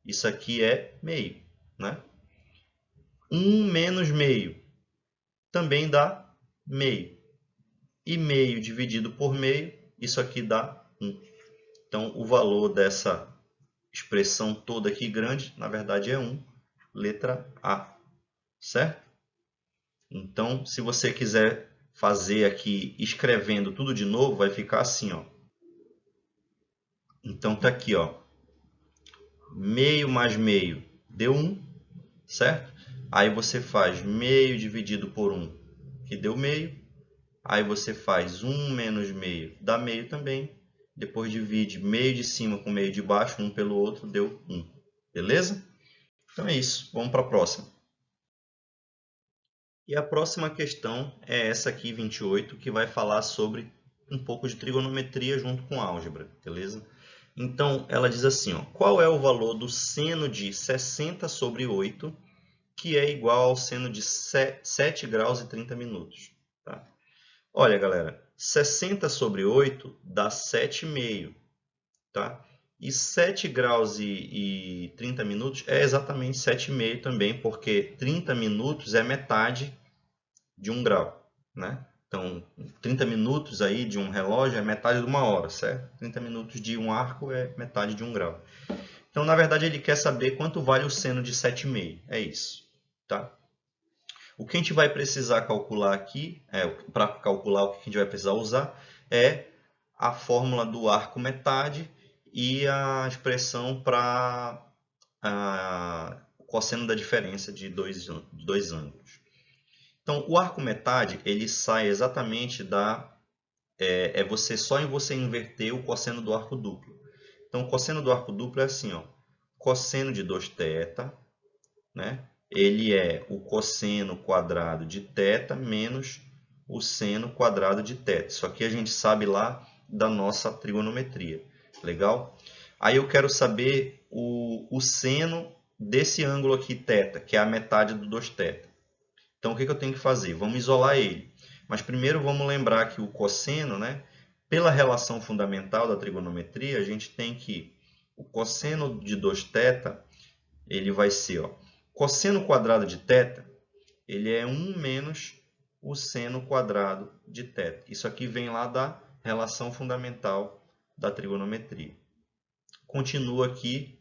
isso aqui é meio, né? 1 menos meio, também dá meio. E meio dividido por meio, isso aqui dá 1. Então, o valor dessa expressão toda aqui grande, na verdade é 1, letra A, certo? Então, se você quiser fazer aqui escrevendo tudo de novo, vai ficar assim, ó. Então, tá aqui, ó. Meio mais meio deu 1, certo? Aí você faz meio dividido por 1, que deu meio. Aí você faz 1 menos meio, dá meio também. Depois divide meio de cima com meio de baixo, um pelo outro, deu 1. Beleza? Então é isso. Vamos para a próxima. E a próxima questão é essa aqui, 28, que vai falar sobre um pouco de trigonometria junto com álgebra, beleza? Então, ela diz assim, ó, qual é o valor do seno de 60 sobre 8, que é igual ao seno de 7 graus e 30 minutos? Tá? Olha, galera, 60 sobre 8 dá 7,5, tá? E 7 graus e 30 minutos é exatamente 7,5 também, porque 30 minutos é metade de 1 grau, né? Então, 30 minutos aí de um relógio é metade de 1 hora, certo? 30 minutos de um arco é metade de 1 grau. Então, na verdade, ele quer saber quanto vale o seno de 7,5. É isso, tá? O que a gente vai precisar calcular aqui, para calcular o que a gente vai precisar usar, é a fórmula do arco metade e a expressão para o cosseno da diferença de dois ângulos. Então, o arco metade, ele sai exatamente da... só em você inverter o cosseno do arco duplo. Então, o cosseno do arco duplo é assim, ó, cosseno de 2θ, né? Ele é o cosseno quadrado de θ menos o seno quadrado de θ. Isso aqui a gente sabe lá da nossa trigonometria. Legal? Aí eu quero saber o seno desse ângulo aqui, θ, que é a metade do 2θ. Então, o que eu tenho que fazer? Vamos isolar ele. Mas primeiro vamos lembrar que o cosseno, né, pela relação fundamental da trigonometria, a gente tem que o cosseno de 2θ, ele vai ser, ó, cosseno quadrado de θ, ele é 1 menos o seno quadrado de θ. Isso aqui vem lá da relação fundamental da trigonometria. Continua aqui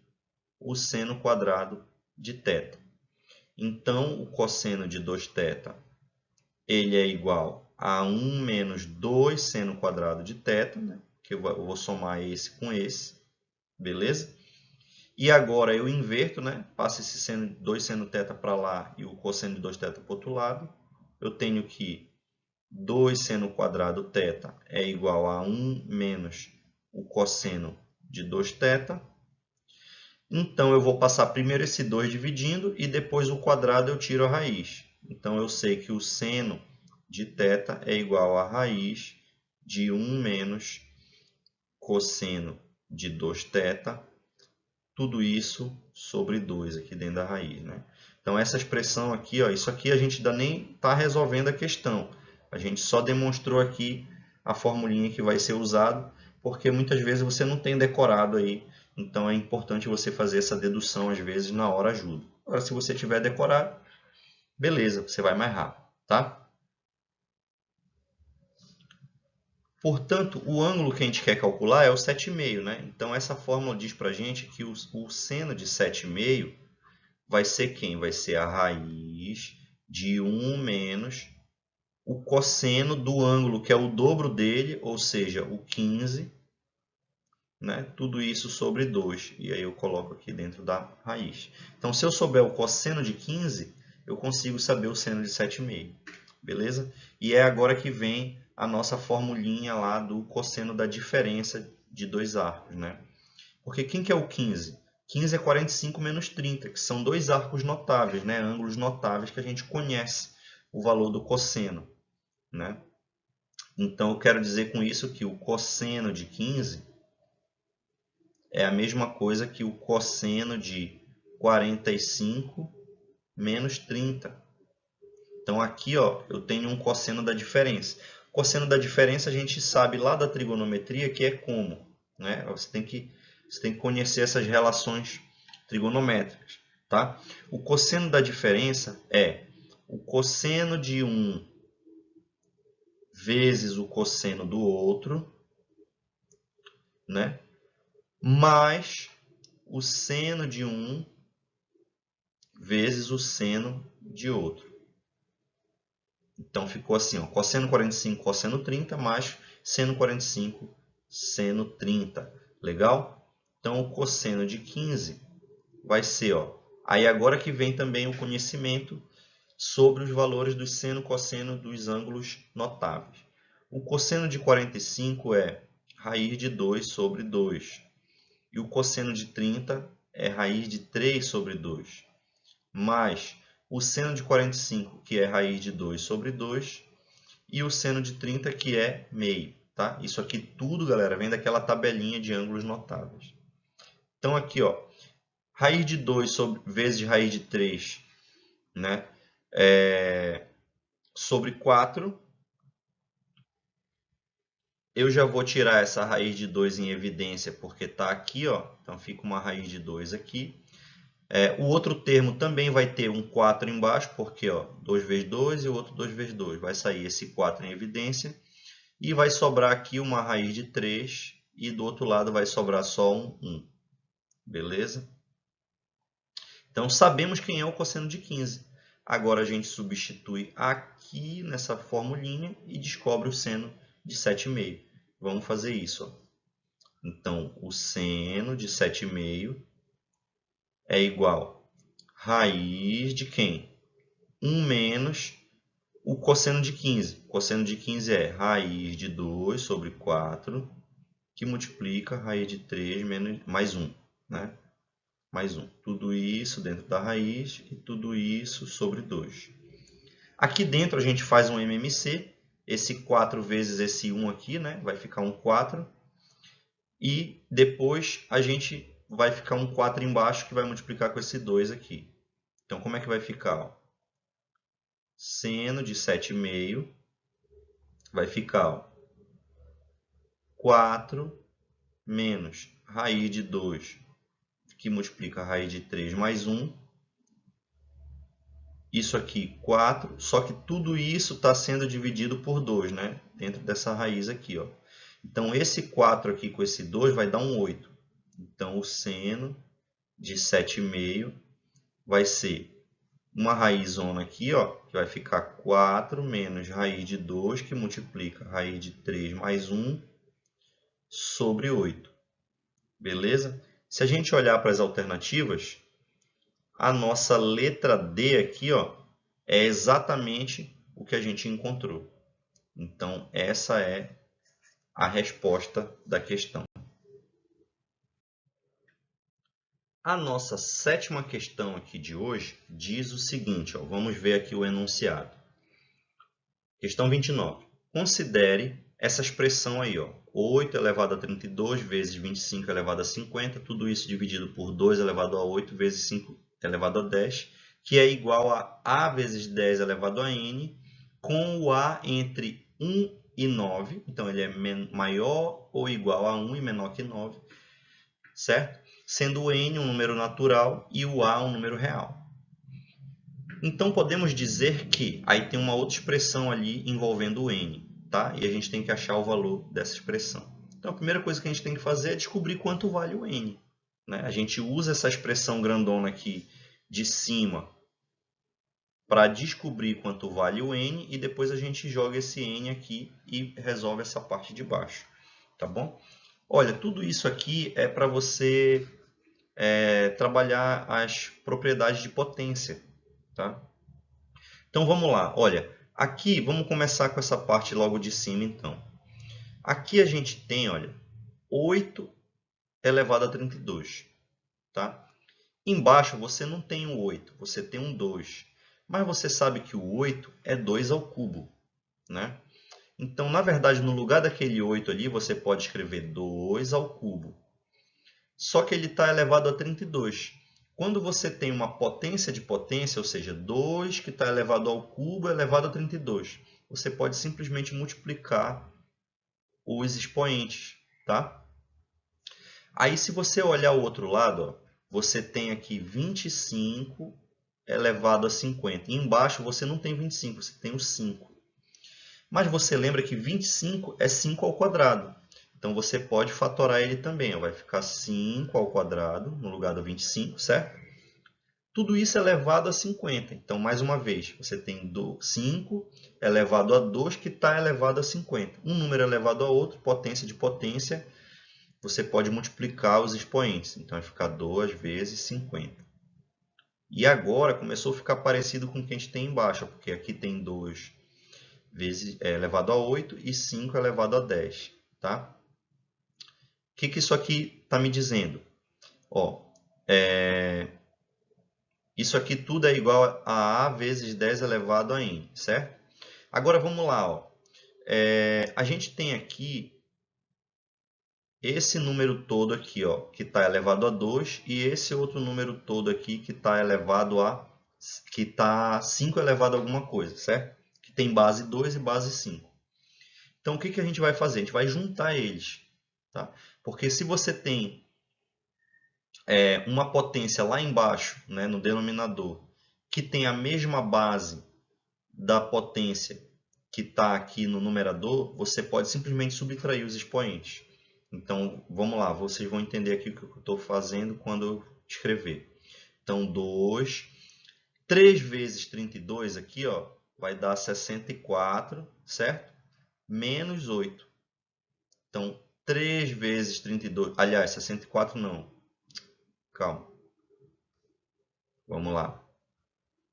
o seno quadrado de θ. Então, o cosseno de 2θ, ele é igual a 1 menos 2 seno quadrado de θ, né? Que eu vou somar esse com esse, beleza? E agora eu inverto, né? Passo esse seno, 2 seno θ para lá e o cosseno de 2θ para o outro lado. Eu tenho que 2 seno quadrado θ é igual a 1 menos o cosseno de 2θ. Então, eu vou passar primeiro esse 2 dividindo e depois o quadrado eu tiro a raiz. Então, eu sei que o seno de θ é igual a raiz de 1 menos cosseno de 2θ, tudo isso sobre 2 aqui dentro da raiz, né? Então, essa expressão aqui, ó, isso aqui a gente ainda nem está resolvendo a questão. A gente só demonstrou aqui a formulinha que vai ser usada, porque muitas vezes você não tem decorado aí. Então, é importante você fazer essa dedução, às vezes, na hora ajuda. Agora, se você tiver decorado, beleza, você vai mais rápido, tá? Portanto, o ângulo que a gente quer calcular é o 7,5, né? Então, essa fórmula diz para a gente que o seno de 7,5 vai ser quem? Vai ser a raiz de 1 menos o cosseno do ângulo, que é o dobro dele, ou seja, o 15, né? Tudo isso sobre 2. E aí eu coloco aqui dentro da raiz. Então, se eu souber o cosseno de 15, eu consigo saber o seno de 7,5. Beleza? E é agora que vem a nossa formulinha lá do cosseno da diferença de dois arcos, né? Porque quem que é o 15? 15 é 45 menos 30, que são dois arcos notáveis, né? Ângulos notáveis que a gente conhece o valor do cosseno, né? Então, eu quero dizer com isso que o cosseno de 15 é a mesma coisa que o cosseno de 45 menos 30. Então, aqui, ó, eu tenho um cosseno da diferença. O cosseno da diferença a gente sabe lá da trigonometria que é como, né? Você tem que conhecer essas relações trigonométricas, tá? O cosseno da diferença é o cosseno de um vezes o cosseno do outro, né? Mais o seno de um vezes o seno de outro. Então, ficou assim, ó, cosseno 45, cosseno 30, mais seno 45, seno 30. Legal? Então, o cosseno de 15 vai ser, ó, aí agora que vem também o conhecimento sobre os valores do seno e cosseno dos ângulos notáveis. O cosseno de 45 é raiz de 2 sobre 2. E o cosseno de 30 é raiz de 3 sobre 2. Mais o seno de 45, que é raiz de 2 sobre 2, e o seno de 30, que é meio. Tá? Isso aqui tudo, galera, vem daquela tabelinha de ângulos notáveis. Então, aqui, ó, raiz de 2 vezes raiz de 3, né? Sobre 4. Eu já vou tirar essa raiz de 2 em evidência, porque está aqui, ó. Então, fica uma raiz de 2 aqui. O outro termo também vai ter um 4 embaixo, porque ó, 2 vezes 2 e o outro 2 vezes 2. Vai sair esse 4 em evidência. E vai sobrar aqui uma raiz de 3. E do outro lado vai sobrar só um 1. Beleza? Então, sabemos quem é o cosseno de 15. Agora, a gente substitui aqui nessa formulinha e descobre o seno de 7,5. Vamos fazer isso. Ó. Então, o seno de 7,5 é igual a raiz de quem? 1 menos o cosseno de 15. O cosseno de 15 é raiz de 2 sobre 4, que multiplica raiz de 3 mais 1. Né? Mais 1. Tudo isso dentro da raiz e tudo isso sobre 2. Aqui dentro a gente faz um MMC. Esse 4 vezes esse 1 aqui, né? Vai ficar um 4. E depois a gente vai ficar um 4 embaixo que vai multiplicar com esse 2 aqui. Então, como é que vai ficar? Ó? Seno de 7,5 vai ficar ó, 4 menos raiz de 2, que multiplica a raiz de 3 mais 1. Isso aqui, 4, só que tudo isso está sendo dividido por 2, né? Dentro dessa raiz aqui, ó. Então, esse 4 aqui com esse 2 vai dar um 8. Então, o seno de 7,5 vai ser uma raízona aqui, ó, que vai ficar 4 menos raiz de 2, que multiplica raiz de 3 mais 1 sobre 8. Beleza? Se a gente olhar para as alternativas, a nossa letra D aqui, ó, é exatamente o que a gente encontrou. Então, essa é a resposta da questão. A nossa sétima questão aqui de hoje diz o seguinte, ó, vamos ver aqui o enunciado. Questão 29. Considere essa expressão aí, ó, 8 elevado a 32 vezes 25 elevado a 50, tudo isso dividido por 2 elevado a 8 vezes 5 elevado a 10, que é igual a vezes 10 elevado a n, com o a entre 1 e 9, então ele é maior ou igual a 1 e menor que 9, certo? Sendo o n um número natural e o a um número real. Então, podemos dizer que aí tem uma outra expressão ali envolvendo o n, tá? E a gente tem que achar o valor dessa expressão. Então, a primeira coisa que a gente tem que fazer é descobrir quanto vale o n. Né? A gente usa essa expressão grandona aqui de cima para descobrir quanto vale o n e depois a gente joga esse n aqui e resolve essa parte de baixo. Tá bom? Olha, tudo isso aqui é para você trabalhar as propriedades de potência. Tá? Então vamos lá, olha, aqui vamos começar com essa parte logo de cima então. Aqui a gente tem, olha, 8 elevado a 32, tá? Embaixo você não tem o 8, você tem um 2. Mas você sabe que o 8 é 2 ao cubo, né? Então, na verdade, no lugar daquele 8 ali, você pode escrever 2 ao cubo. Só que ele está elevado a 32. Quando você tem uma potência de potência, ou seja, 2 que está elevado ao cubo elevado a 32, você pode simplesmente multiplicar os expoentes, tá? Aí, se você olhar o outro lado, ó, você tem aqui 25 elevado a 50. E embaixo você não tem 25, você tem o 5. Mas você lembra que 25 é 5 ao quadrado. Então, você pode fatorar ele também. Ó. Vai ficar 5 ao quadrado no lugar do 25, certo? Tudo isso elevado a 50. Então, mais uma vez, você tem 5 elevado a 2 que está elevado a 50. Um número elevado a outro, potência de potência, você pode multiplicar os expoentes. Então, vai ficar 2 vezes 50. E agora começou a ficar parecido com o que a gente tem embaixo, porque aqui tem 2 vezes, elevado a 8 e 5 elevado a 10. Tá? O que isso aqui está me dizendo? Ó, Isso aqui tudo é igual a vezes 10 elevado a n, certo? Agora vamos lá, ó. A gente tem aqui esse número todo aqui, ó, que está elevado a 2, e esse outro número todo aqui que está elevado a... que está 5 elevado a alguma coisa, certo? Que tem base 2 e base 5. Então, o que a gente vai fazer? A gente vai juntar eles, tá? Porque se você tem uma potência lá embaixo, né, no denominador, que tem a mesma base da potência que está aqui no numerador, você pode simplesmente subtrair os expoentes. Então, vamos lá, vocês vão entender aqui o que eu estou fazendo quando eu escrever. Então, 2, 3 vezes 32 aqui, ó, vai dar 64, certo? Menos 8. Então, 3 vezes 32, aliás, 64 não. Calma. Vamos lá.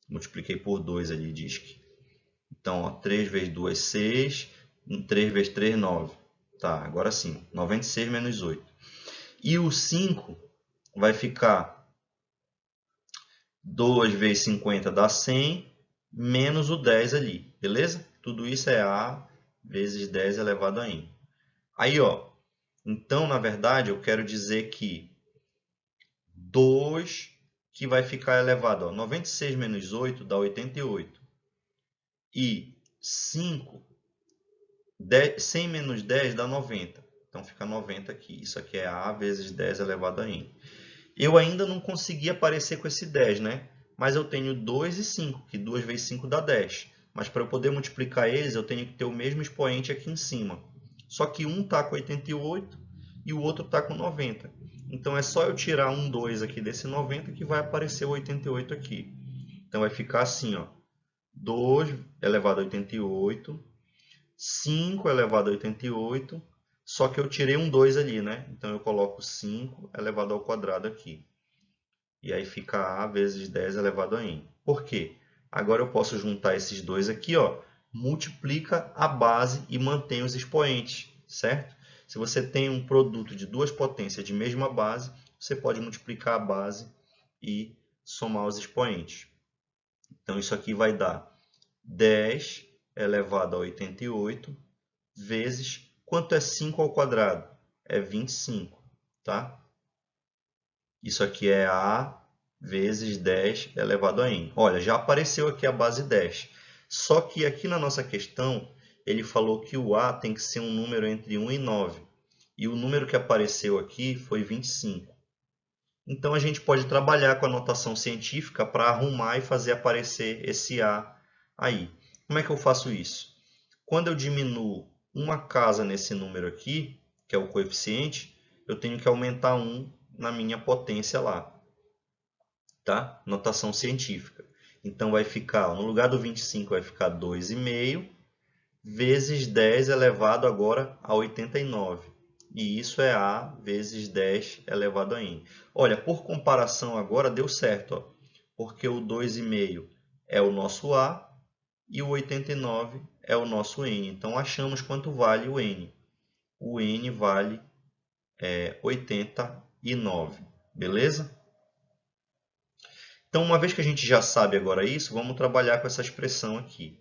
Multipliquei por 2 ali, diz que. Então, ó, 3 vezes 2, 6. 3 vezes 3, 9. Tá, agora sim. 96 menos 8. E o 5 vai ficar 2 vezes 50 dá 100, menos o 10 ali, beleza? Tudo isso é A vezes 10 elevado a n. Aí, ó, então, na verdade, eu quero dizer que 2 que vai ficar elevado, ó, 96 menos 8 dá 88. E 5, 100 menos 10 dá 90. Então, fica 90 aqui. Isso aqui é A vezes 10 elevado a n. Eu ainda não consegui aparecer com esse 10, né? Mas eu tenho 2 e 5, que 2 vezes 5 dá 10. Mas para eu poder multiplicar eles, eu tenho que ter o mesmo expoente aqui em cima. Só que um está com 88 e o outro está com 90. Então, é só eu tirar um 2 aqui desse 90 que vai aparecer o 88 aqui. Então, vai ficar assim, ó. 2 elevado a 88, 5 elevado a 88, só que eu tirei um 2 ali, né? Então, eu coloco 5 elevado ao quadrado aqui. E aí fica A vezes 10 elevado a n. Por quê? Agora eu posso juntar esses dois aqui, ó, multiplica a base e mantém os expoentes, certo? Se você tem um produto de duas potências de mesma base, você pode multiplicar a base e somar os expoentes. Então, isso aqui vai dar 10 elevado a 88 vezes... Quanto é 5 ao quadrado? É 25, tá? Isso aqui é A vezes 10 elevado a n. Olha, já apareceu aqui a base 10. Só que aqui na nossa questão, ele falou que o A tem que ser um número entre 1 e 9. E o número que apareceu aqui foi 25. Então, a gente pode trabalhar com a notação científica para arrumar e fazer aparecer esse A aí. Como é que eu faço isso? Quando eu diminuo uma casa nesse número aqui, que é o coeficiente, eu tenho que aumentar 1 na minha potência lá. Tá? Notação científica. Então, vai ficar, no lugar do 25, vai ficar 2,5 vezes 10 elevado agora a 89. E isso é A vezes 10 elevado a n. Olha, por comparação agora deu certo, ó, porque o 2,5 é o nosso A e o 89 é o nosso n. Então, achamos quanto vale o n. O n vale 89, beleza? Então, uma vez que a gente já sabe agora isso, vamos trabalhar com essa expressão aqui.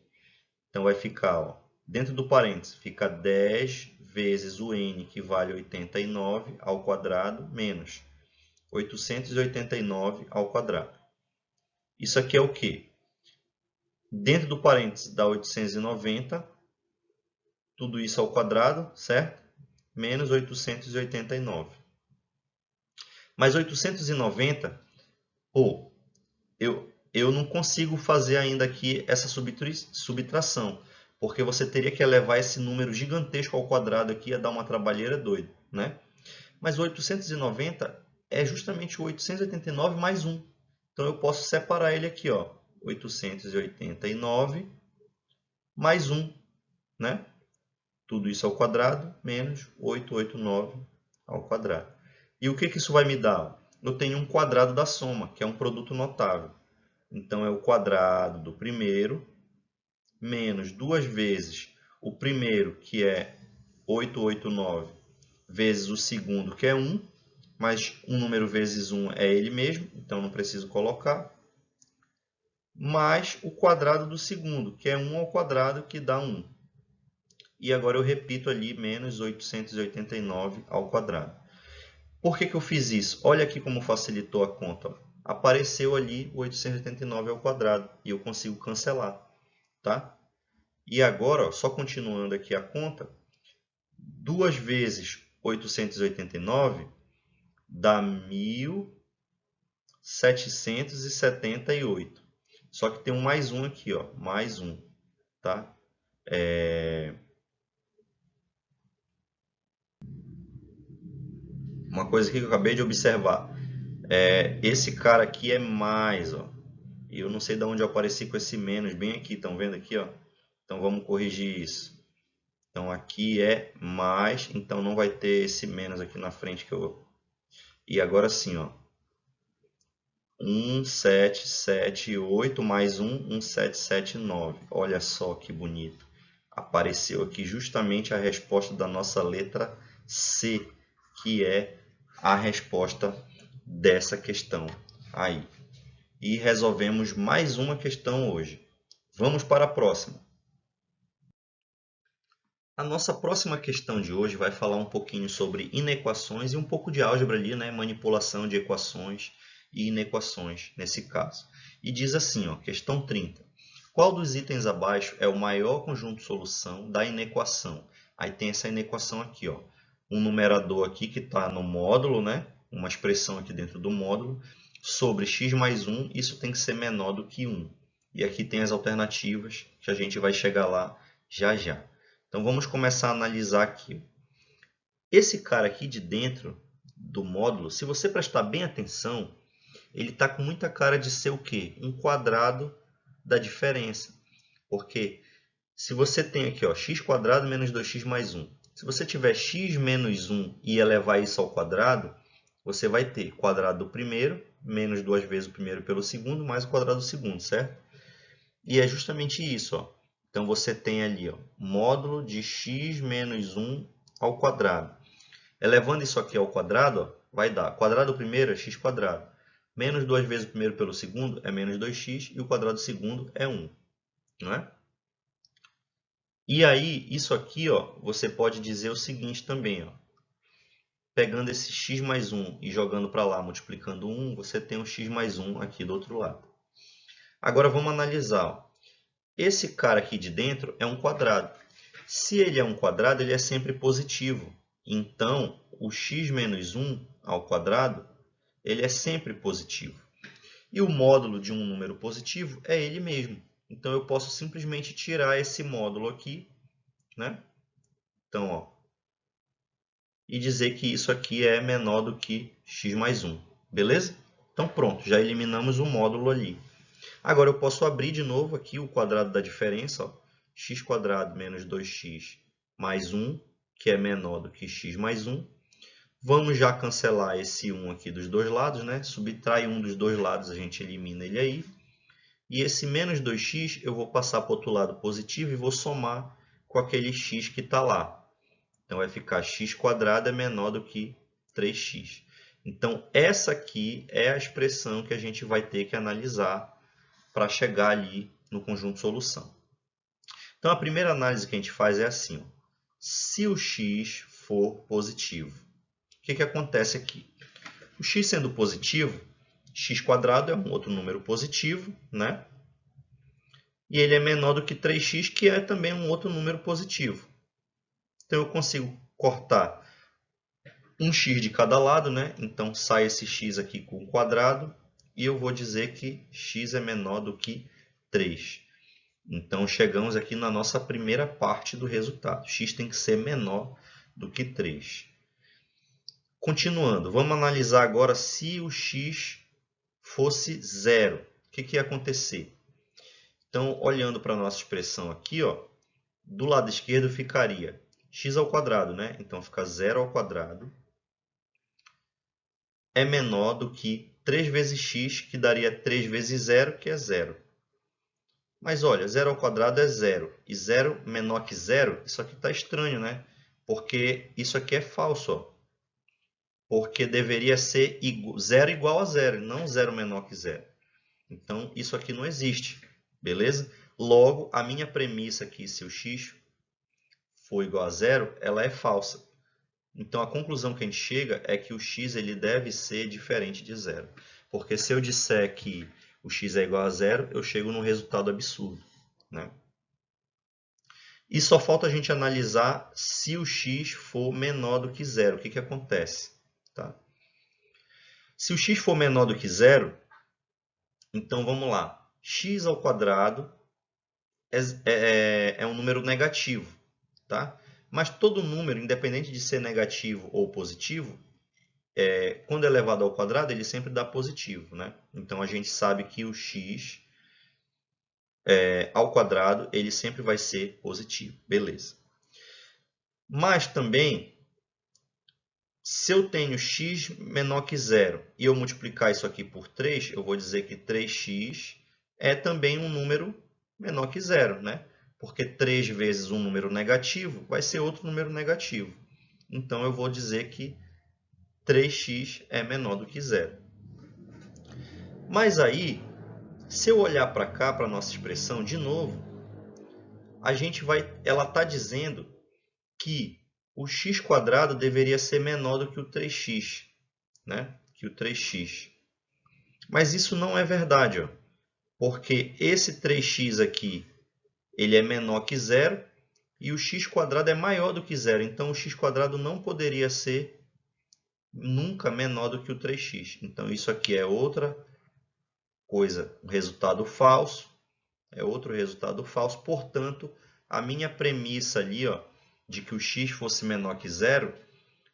Então, vai ficar, ó, dentro do parênteses, fica 10 vezes o n, que vale 89 ao quadrado, menos 889 ao quadrado. Isso aqui é o quê? Dentro do parênteses dá 890, tudo isso ao quadrado, certo? Menos 889. Mas 890, pô, eu não consigo fazer ainda aqui essa subtração, porque você teria que elevar esse número gigantesco ao quadrado aqui, ia dar uma trabalheira doida, né? Mas o 890 é justamente o 889 mais 1. Então, eu posso separar ele aqui, ó, 889 mais 1, né? Tudo isso ao quadrado, menos 889 ao quadrado. E o que isso vai me dar? Eu tenho um quadrado da soma, que é um produto notável. Então, é o quadrado do primeiro, menos 2 vezes o primeiro, que é 889, vezes o segundo, que é 1. Mas um número vezes 1 é ele mesmo, então não preciso colocar. mais o quadrado do segundo, que é 1 ao quadrado, que dá 1. E agora eu repito ali, menos 889 ao quadrado. Por que eu fiz isso? Olha aqui como facilitou a conta. Apareceu ali o 889 ao quadrado e eu consigo cancelar, tá? E agora, ó, só continuando aqui a conta, 2 vezes 889 dá 1778. Só que tem um mais um aqui, ó, mais um, tá? Uma coisa aqui que eu acabei de observar. Esse cara aqui é mais, ó. E eu não sei de onde eu apareci com esse menos bem aqui, estão vendo aqui, ó? Então vamos corrigir isso. Então aqui é mais, então não vai ter esse menos aqui na frente que eu... E agora sim, ó. 1778 mais 1779. Olha só que bonito. Apareceu aqui justamente a resposta da nossa letra C, que é a resposta dessa questão aí. E resolvemos mais uma questão hoje. Vamos para a próxima. A nossa próxima questão de hoje vai falar um pouquinho sobre inequações e um pouco de álgebra ali, né? Manipulação de equações e inequações nesse caso. E diz assim, ó, questão 30. Qual dos itens abaixo é o maior conjunto solução da inequação? Aí tem essa inequação aqui, ó. Um numerador aqui que está no módulo, né? Uma expressão aqui dentro do módulo, sobre x mais 1, isso tem que ser menor do que 1. E aqui tem as alternativas, que a gente vai chegar lá já já. Então vamos começar a analisar aqui. Esse cara aqui de dentro do módulo, se você prestar bem atenção, ele está com muita cara de ser o quê? Um quadrado da diferença. Porque se você tem aqui, ó, x quadrado menos 2x mais 1. Se você tiver x menos 1 e elevar isso ao quadrado, você vai ter quadrado do primeiro, menos 2 vezes o primeiro pelo segundo, mais o quadrado do segundo, certo? E é justamente isso, ó. Então você tem ali, ó, módulo de x menos 1 ao quadrado. Elevando isso aqui ao quadrado, ó, vai dar quadrado do primeiro é x quadrado. Menos 2 vezes o primeiro pelo segundo é menos 2x e o quadrado do segundo é 1. Não é? E aí, isso aqui, ó, você pode dizer o seguinte também, ó. Pegando esse x mais 1 e jogando para lá, multiplicando 1, você tem um x mais 1 aqui do outro lado. Agora vamos analisar. Ó. Esse cara aqui de dentro é um quadrado. Se ele é um quadrado, ele é sempre positivo. Então, o x menos 1 ao quadrado, ele é sempre positivo. E o módulo de um número positivo é ele mesmo. Então, eu posso simplesmente tirar esse módulo aqui, né? Então, ó, e dizer que isso aqui é menor do que x mais 1. Beleza? Então, pronto, já eliminamos o módulo ali. Agora, eu posso abrir de novo aqui o quadrado da diferença, ó, x quadrado menos 2x mais 1, que é menor do que x mais 1. Vamos já cancelar esse 1 aqui dos dois lados, né? Subtrai um dos dois lados, a gente elimina ele aí. E esse menos 2x eu vou passar para o outro lado positivo e vou somar com aquele x que está lá. Então, vai ficar x quadrado é menor do que 3x. Então, essa aqui é a expressão que a gente vai ter que analisar para chegar ali no conjunto solução. Então, a primeira análise que a gente faz é assim. Ó. Se o x for positivo, o que acontece aqui? O x sendo positivo, x quadrado é um outro número positivo, né? E ele é menor do que 3x, que é também um outro número positivo. Então, eu consigo cortar um x de cada lado, né? Então, sai esse x aqui com o quadrado. E eu vou dizer que x é menor do que 3. Então, chegamos aqui na nossa primeira parte do resultado. X tem que ser menor do que 3. Continuando, vamos analisar agora se o x fosse zero. O que ia acontecer? Então, olhando para a nossa expressão aqui, ó, do lado esquerdo ficaria x ao quadrado, né? Então, fica 0 ao quadrado. É menor do que 3 vezes x, que daria 3 vezes 0, que é 0. Mas olha, 0 ao quadrado é 0. E 0 menor que 0, isso aqui está estranho, né? Porque isso aqui é falso. Ó. Porque deveria ser 0 igual a 0, não 0 menor que 0. Então, isso aqui não existe, beleza? Logo, a minha premissa aqui, se o x for igual a zero, ela é falsa. Então, a conclusão que a gente chega é que o x ele deve ser diferente de zero. Porque se eu disser que o x é igual a zero, eu chego num resultado absurdo, né? E só falta a gente analisar se o x for menor do que zero. O que que acontece? Tá? Se o x for menor do que zero, então vamos lá. X ao quadrado é um número negativo, tá? Mas todo número, independente de ser negativo ou positivo, quando é elevado ao quadrado, ele sempre dá positivo, né? Então a gente sabe que o x ao quadrado ele sempre vai ser positivo, beleza? Mas também, se eu tenho x menor que zero e eu multiplicar isso aqui por 3, eu vou dizer que 3x é também um número menor que zero, né? Porque 3 vezes um número negativo vai ser outro número negativo. Então, eu vou dizer que 3x é menor do que zero. Mas aí, se eu olhar para cá, para a nossa expressão, de novo, ela está dizendo que o x² deveria ser menor do que o 3x, né? Que o 3x. Mas isso não é verdade, ó, porque esse 3x aqui ele é menor que zero e o x² é maior do que zero. Então, o x² não poderia ser nunca menor do que o 3x. Então, isso aqui é outra coisa, um resultado falso. É outro resultado falso. Portanto, a minha premissa ali, ó, de que o x fosse menor que zero,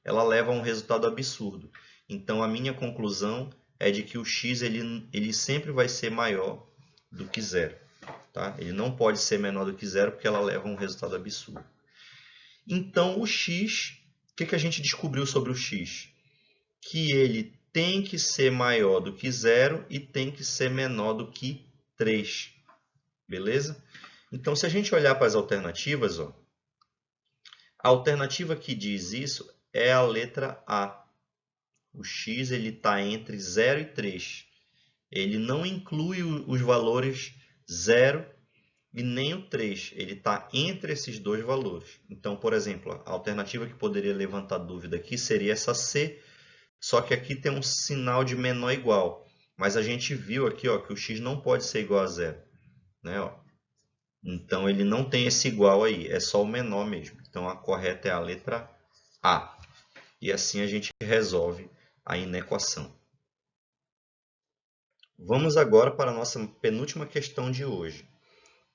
ela leva a um resultado absurdo. Então, a minha conclusão é de que o x ele sempre vai ser maior do que zero. Tá? Ele não pode ser menor do que zero porque ela leva a um resultado absurdo. Então, o x, o que a gente descobriu sobre o x? Que ele tem que ser maior do que zero e tem que ser menor do que 3. Beleza? Então, se a gente olhar para as alternativas, ó, a alternativa que diz isso é a letra A. O x está entre 0 e 3. Ele não inclui os valores 0 e nem o 3. Ele está entre esses dois valores. Então, por exemplo, a alternativa que poderia levantar dúvida aqui seria essa C, só que aqui tem um sinal de menor igual. Mas a gente viu aqui, ó, que o x não pode ser igual a 0. Né, ó? Então, ele não tem esse igual aí, é só o menor mesmo. Então, a correta é a letra A. E assim a gente resolve a inequação. Vamos agora para a nossa penúltima questão de hoje,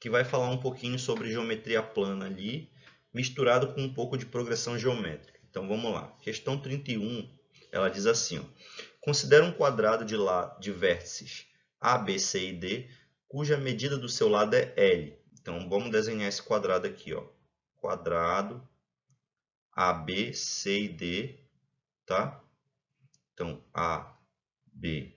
que vai falar um pouquinho sobre geometria plana ali, misturado com um pouco de progressão geométrica. Então, vamos lá. Questão 31, ela diz assim, ó, considera um quadrado de vértices A, B, C e D, cuja medida do seu lado é L. Então, vamos desenhar esse quadrado aqui, ó. Quadrado A, B, C e D, tá? Então, A, B,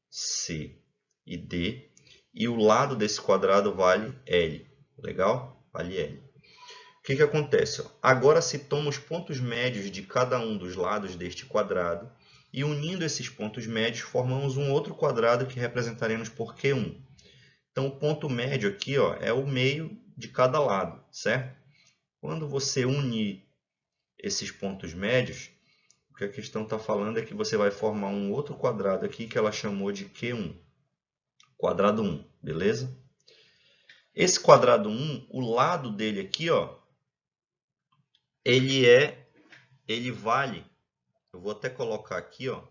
C e D. E o lado desse quadrado vale L. Legal? Vale L. O que acontece? Agora se toma os pontos médios de cada um dos lados deste quadrado e unindo esses pontos médios formamos um outro quadrado que representaremos por Q1. Então o ponto médio aqui, ó, é o meio de cada lado, certo? Quando você unir esses pontos médios, o que a questão está falando é que você vai formar um outro quadrado aqui que ela chamou de Q1. Quadrado 1, beleza? Esse quadrado 1, o lado dele aqui, ó, ele vale, eu vou até colocar aqui, ó,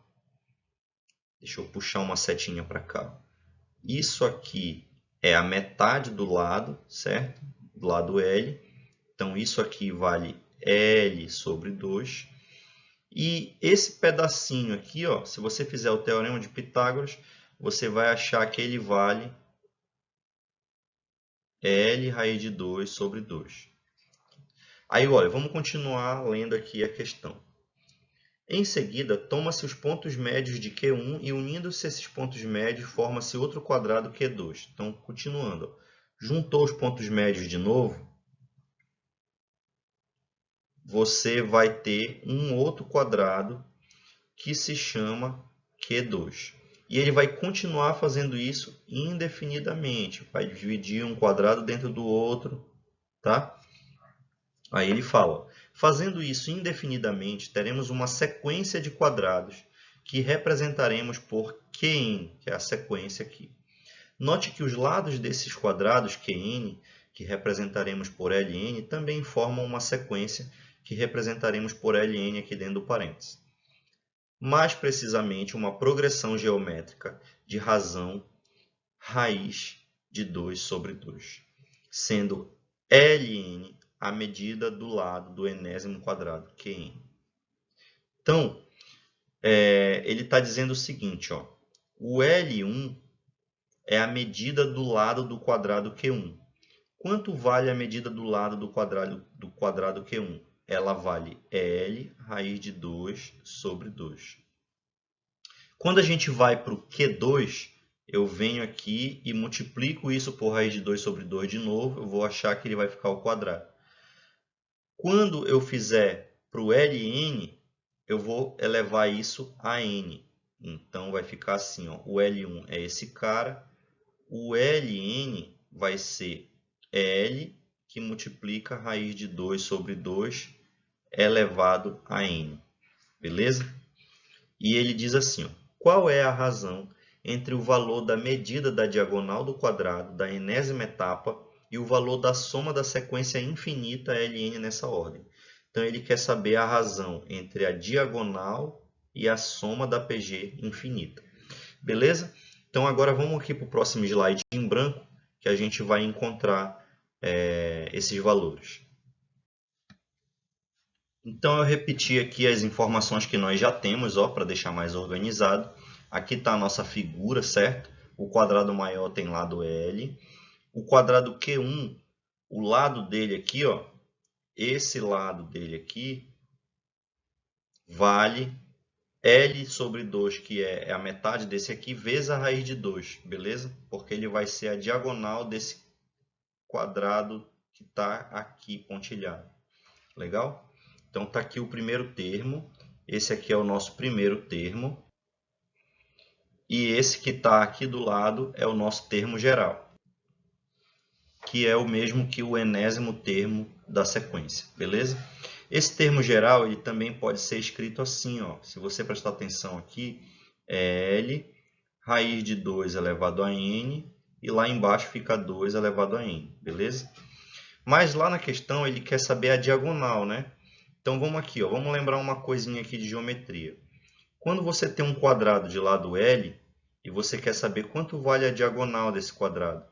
deixa eu puxar uma setinha para cá. Isso aqui é a metade do lado, certo? Do lado L. Então, isso aqui vale L sobre 2. E esse pedacinho aqui, ó, se você fizer o teorema de Pitágoras, você vai achar que ele vale L raiz de 2 sobre 2. Aí, olha, vamos continuar lendo aqui a questão. Em seguida, toma-se os pontos médios de Q1 e unindo-se esses pontos médios, forma-se outro quadrado Q2. Então, continuando. Juntou os pontos médios de novo, você vai ter um outro quadrado que se chama Q2. E ele vai continuar fazendo isso indefinidamente. Vai dividir um quadrado dentro do outro, tá? Aí ele fala, fazendo isso indefinidamente, teremos uma sequência de quadrados que representaremos por Qn, que é a sequência aqui. Note que os lados desses quadrados Qn, que representaremos por Ln, também formam uma sequência que representaremos por Ln aqui dentro do parênteses. Mais precisamente, uma progressão geométrica de razão raiz de 2 sobre 2, sendo Ln a medida do lado do enésimo quadrado, Qn. Então, ele está dizendo o seguinte, ó, o L1 é a medida do lado do quadrado Q1. Quanto vale a medida do lado do quadrado Q1? Ela vale L raiz de 2 sobre 2. Quando a gente vai para o Q2, eu venho aqui e multiplico isso por raiz de 2 sobre 2 de novo, eu vou achar que ele vai ficar ao quadrado. Quando eu fizer para o Ln, eu vou elevar isso a n. Então, vai ficar assim, ó, o L1 é esse cara, o Ln vai ser L, que multiplica a raiz de 2 sobre 2 elevado a n. Beleza? E ele diz assim, ó, qual é a razão entre o valor da medida da diagonal do quadrado da enésima etapa e o valor da soma da sequência infinita Ln nessa ordem? Então, ele quer saber a razão entre a diagonal e a soma da PG infinita. Beleza? Então, agora vamos aqui para o próximo slide em branco, que a gente vai encontrar esses valores. Então, eu repeti aqui as informações que nós já temos, para deixar mais organizado. Aqui está a nossa figura, certo? O quadrado maior tem lado L. O quadrado Q1, o lado dele aqui, ó, esse lado dele aqui, vale L sobre 2, que é a metade desse aqui, vezes a raiz de 2, beleza? Porque ele vai ser a diagonal desse quadrado que está aqui pontilhado. Legal? Então, está aqui o primeiro termo. Esse aqui é o nosso primeiro termo. E esse que está aqui do lado é o nosso termo geral, que é o mesmo que o enésimo termo da sequência. Beleza? Esse termo geral ele também pode ser escrito assim. Ó. Se você prestar atenção aqui, é L raiz de 2 elevado a n. E lá embaixo fica 2 elevado a n. Beleza? Mas lá na questão ele quer saber a diagonal, né? Então vamos aqui, ó, vamos lembrar uma coisinha aqui de geometria. Quando você tem um quadrado de lado L e você quer saber quanto vale a diagonal desse quadrado,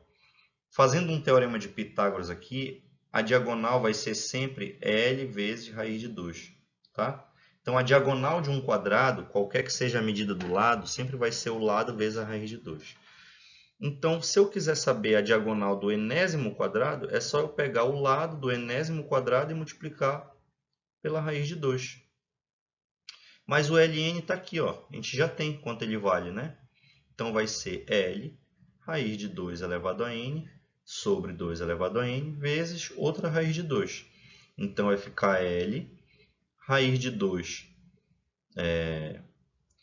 fazendo um teorema de Pitágoras aqui, a diagonal vai ser sempre L vezes raiz de 2. Tá? Então a diagonal de um quadrado, qualquer que seja a medida do lado, sempre vai ser o lado vezes a raiz de 2. Então, se eu quiser saber a diagonal do enésimo quadrado, é só eu pegar o lado do enésimo quadrado e multiplicar pela raiz de 2. Mas o Ln está aqui, ó. A gente já tem quanto ele vale, né? Então, vai ser L raiz de 2 elevado a n sobre 2 elevado a n vezes outra raiz de 2. Então, vai ficar L raiz de 2.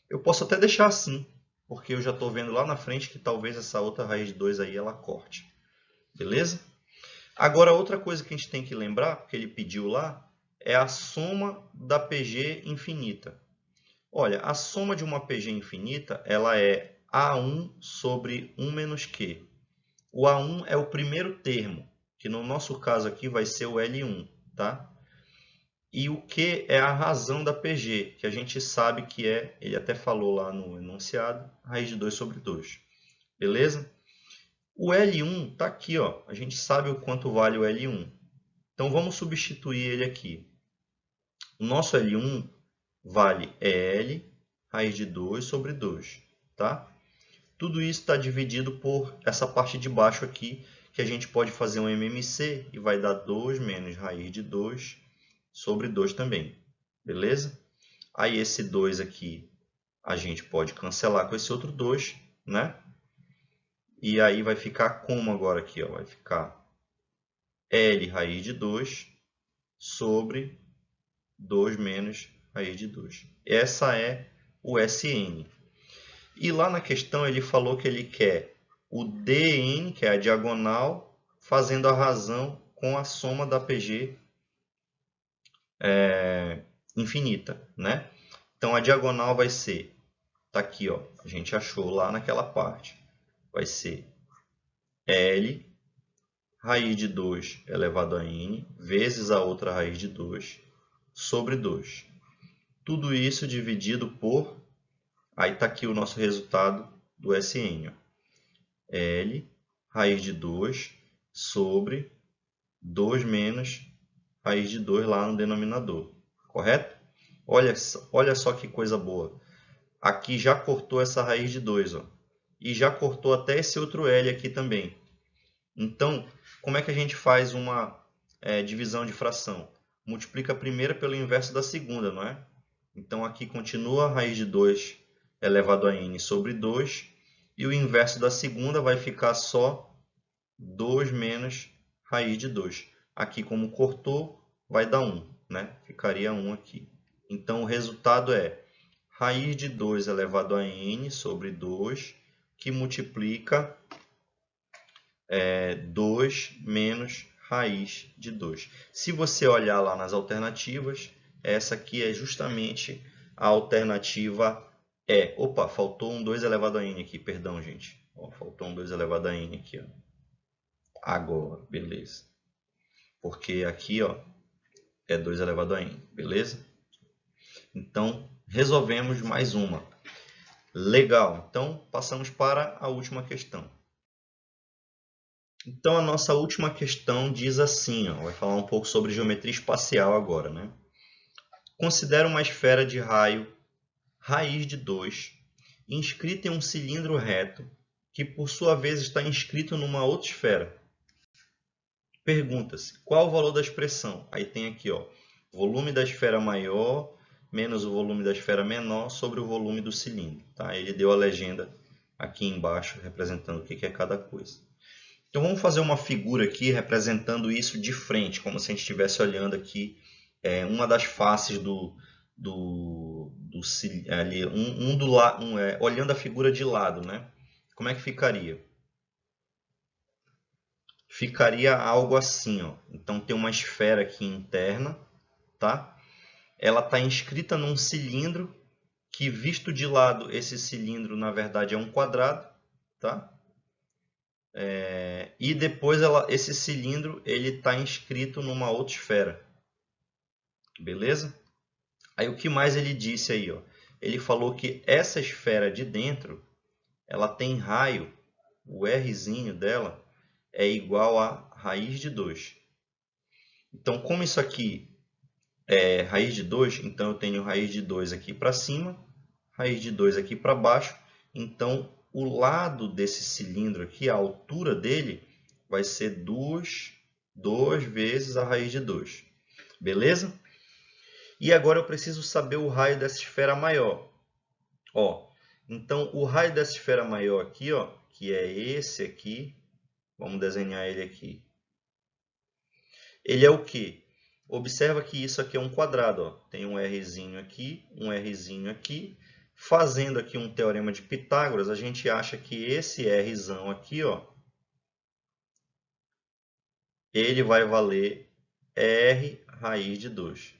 Eu posso até deixar assim, porque eu já estou vendo lá na frente que talvez essa outra raiz de 2 aí ela corte. Beleza? Agora, outra coisa que a gente tem que lembrar, porque ele pediu lá, é a soma da PG infinita. Olha, a soma de uma PG infinita ela é A1 sobre 1 menos Q. O A1 é o primeiro termo, que no nosso caso aqui vai ser o L1. Tá? E o Q é a razão da PG, que a gente sabe que é, ele até falou lá no enunciado, raiz de 2 sobre 2. Beleza? O L1 está aqui, ó. A gente sabe o quanto vale o L1. Então, vamos substituir ele aqui. O nosso L1 vale L raiz de 2 sobre 2. Tá? Tudo isso está dividido por essa parte de baixo aqui, que a gente pode fazer um MMC e vai dar 2 menos raiz de 2 sobre 2 também. Beleza? Aí esse 2 aqui a gente pode cancelar com esse outro 2, né? E aí vai ficar como agora aqui? Ó? Vai ficar L raiz de 2 sobre 2 menos raiz de 2. Essa é o Sn. E lá na questão ele falou que ele quer o dn, que é a diagonal, fazendo a razão com a soma da PG infinita, né? Então a diagonal vai ser, tá aqui, ó, a gente achou lá naquela parte, vai ser L raiz de 2 elevado a n vezes a outra raiz de 2 sobre 2. Tudo isso dividido por, aí está aqui o nosso resultado do SN. Ó. L raiz de 2 sobre 2 menos raiz de 2 lá no denominador. Correto? Olha só que coisa boa. Aqui já cortou essa raiz de 2. Ó, e já cortou até esse outro L aqui também. Então, como é que a gente faz uma divisão de fração? Multiplica a primeira pelo inverso da segunda, não é? Então, aqui continua a raiz de 2 elevado a n sobre 2. E o inverso da segunda vai ficar só 2 menos raiz de 2. Aqui, como cortou, vai dar 1, né? Ficaria 1 aqui. Então, o resultado é raiz de 2 elevado a n sobre 2, que multiplica 2 menos raiz de 2. Se você olhar lá nas alternativas, essa aqui é justamente a alternativa E. Opa, faltou um 2 elevado a n aqui, perdão, gente. Ó, faltou um 2 elevado a n aqui. Ó. Agora, beleza. Porque aqui ó, é 2 elevado a n, beleza? Então, resolvemos mais uma. Legal, então passamos para a última questão. Então, a nossa última questão diz assim, ó, vai falar um pouco sobre geometria espacial agora, né? Considera uma esfera de raio raiz de 2 inscrita em um cilindro reto que, por sua vez, está inscrito numa outra esfera. Pergunta-se, qual o valor da expressão? Aí tem aqui, ó, volume da esfera maior menos o volume da esfera menor sobre o volume do cilindro. Tá? Ele deu a legenda aqui embaixo representando o que é cada coisa. Então vamos fazer uma figura aqui representando isso de frente, como se a gente estivesse olhando aqui uma das faces ali, olhando a figura de lado, né? Como é que ficaria? Ficaria algo assim, ó. Então tem uma esfera aqui interna, tá? Ela está inscrita num cilindro que, visto de lado, esse cilindro na verdade é um quadrado, tá? E depois esse cilindro ele está inscrito numa outra esfera, beleza? Aí o que mais ele disse aí, ó? Ele falou que essa esfera de dentro, ela tem raio, o Rzinho dela é igual a raiz de 2. Então, como isso aqui é raiz de 2, então eu tenho raiz de 2 aqui para cima, raiz de 2 aqui para baixo. Então, o lado desse cilindro aqui, a altura dele, vai ser 2 vezes a raiz de 2. Beleza? E agora eu preciso saber o raio dessa esfera maior. Ó, então, o raio dessa esfera maior aqui, ó, que é esse aqui, vamos desenhar ele aqui. Ele é o quê? Observa que isso aqui é um quadrado. Ó. Tem um Rzinho aqui, um Rzinho aqui. Fazendo aqui um teorema de Pitágoras, a gente acha que esse Rzão aqui, ó, ele vai valer R raiz de 2.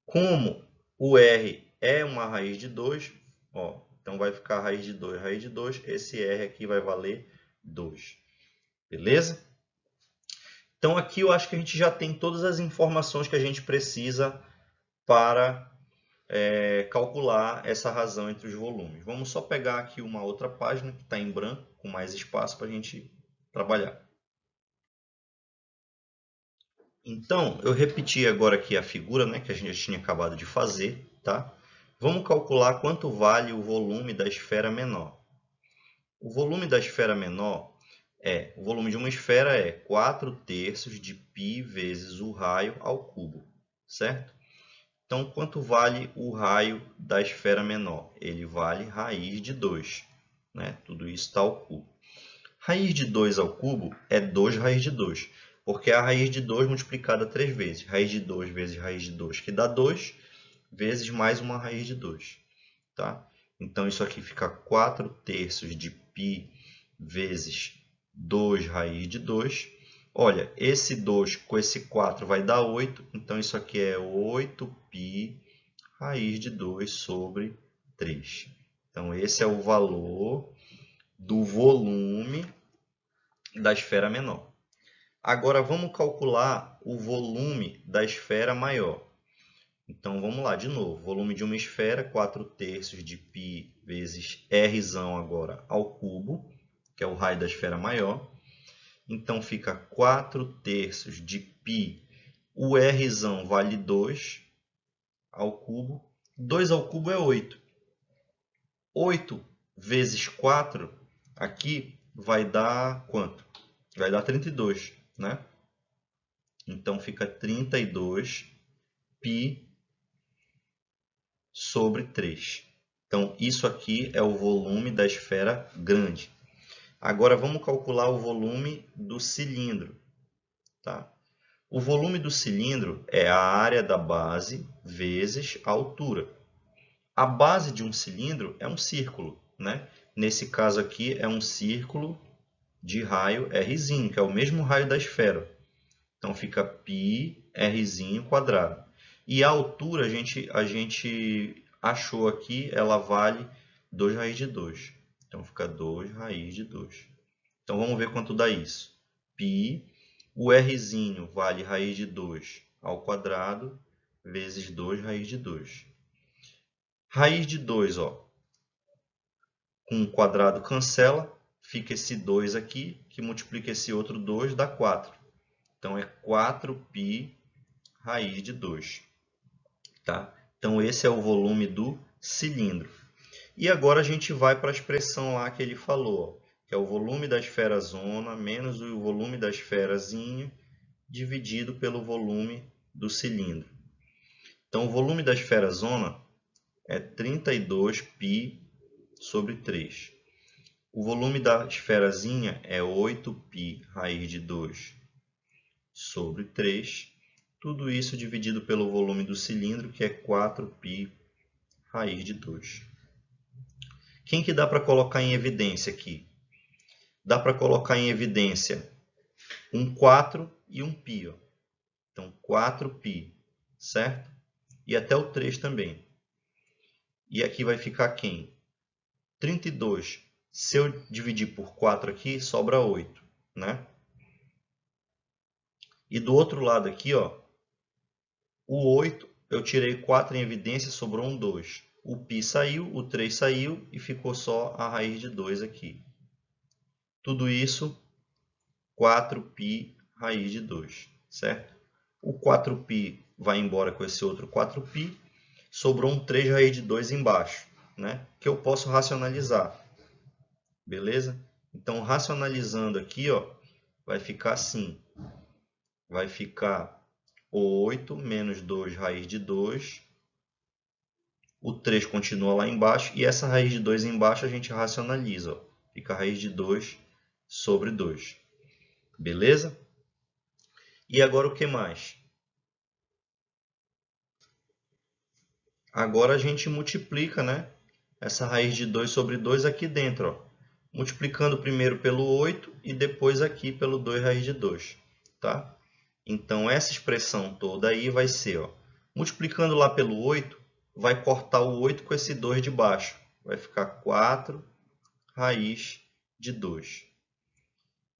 Como o R é uma raiz de 2, ó, então vai ficar raiz de 2, esse R aqui vai valer 2. Beleza? Então aqui eu acho que a gente já tem todas as informações que a gente precisa para calcular essa razão entre os volumes. Vamos só pegar aqui uma outra página que está em branco, com mais espaço para a gente trabalhar. Então, eu repeti agora aqui a figura, né, que a gente já tinha acabado de fazer. Tá? Vamos calcular quanto vale o volume da esfera menor. O volume da esfera menor o volume de uma esfera é 4/3 de π vezes o raio ao cubo, certo? Então, quanto vale o raio da esfera menor? Ele vale raiz de 2. Né? Tudo isso está ao cubo. Raiz de 2 ao cubo é 2 raiz de 2, porque é a raiz de 2 multiplicada 3 vezes. Raiz de 2 vezes raiz de 2, que dá 2, vezes mais uma raiz de 2. Tá? Então, isso aqui fica 4/3 de π vezes 2 raiz de 2. Olha, esse 2 com esse 4 vai dar 8. Então, isso aqui é 8π raiz de 2 sobre 3. Então, esse é o valor do volume da esfera menor. Agora, vamos calcular o volume da esfera maior. Então, vamos lá de novo. Volume de uma esfera, 4/3 de π vezes R agora ao cubo, que é o raio da esfera maior. Então, fica 4/3 de π. O R vale 2 ao cubo. 2 ao cubo é 8. 8 vezes 4 aqui vai dar quanto? Vai dar 32, né? Então, fica 32 π sobre 3. Então, isso aqui é o volume da esfera grande. Agora, vamos calcular o volume do cilindro. Tá? O volume do cilindro é a área da base vezes a altura. A base de um cilindro é um círculo, né? Nesse caso aqui, é um círculo de raio R, que é o mesmo raio da esfera. Então, fica πr² E a altura, a gente achou aqui, ela vale 2 raiz de 2. Então, fica 2 raiz de 2. Então, vamos ver quanto dá isso. π, o R vale raiz de 2 ao quadrado, vezes 2 raiz de 2. Raiz de 2, ó, com o quadrado cancela, fica esse 2 aqui, que multiplica esse outro 2, dá 4. Então, é 4π raiz de 2. Tá? Então, esse é o volume do cilindro. E agora a gente vai para a expressão lá que ele falou, que é o volume da esfera zona menos o volume da esferazinha dividido pelo volume do cilindro. Então, o volume da esfera zona é 32π sobre 3. O volume da esferazinha é 8π raiz de 2 sobre 3. Tudo isso dividido pelo volume do cilindro, que é 4π raiz de 2. Quem que dá para colocar em evidência aqui? Dá para colocar em evidência um 4 e um π. Ó. Então, 4π, certo? E até o 3 também. E aqui vai ficar quem? 32. Se eu dividir por 4 aqui, sobra 8, né? E do outro lado aqui, ó, o 8, eu tirei 4 em evidência, sobrou um 2. O π saiu, o 3 saiu e ficou só a raiz de 2 aqui. Tudo isso, 4π raiz de 2, certo? O 4π vai embora com esse outro 4π, sobrou um 3 raiz de 2 embaixo, né? Que eu posso racionalizar. Beleza? Então, racionalizando aqui, ó, vai ficar assim. Vai ficar 8 menos 2 raiz de 2. O 3 continua lá embaixo. E essa raiz de 2 embaixo a gente racionaliza. Ó. Fica a raiz de 2 sobre 2. Beleza? E agora o que mais? Agora a gente multiplica, né? Essa raiz de 2 sobre 2 aqui dentro. Ó. Multiplicando primeiro pelo 8 e depois aqui pelo 2 raiz de 2. Tá? Então, essa expressão toda aí vai ser, ó, multiplicando lá pelo 8, vai cortar o 8 com esse 2 de baixo. Vai ficar 4 raiz de 2.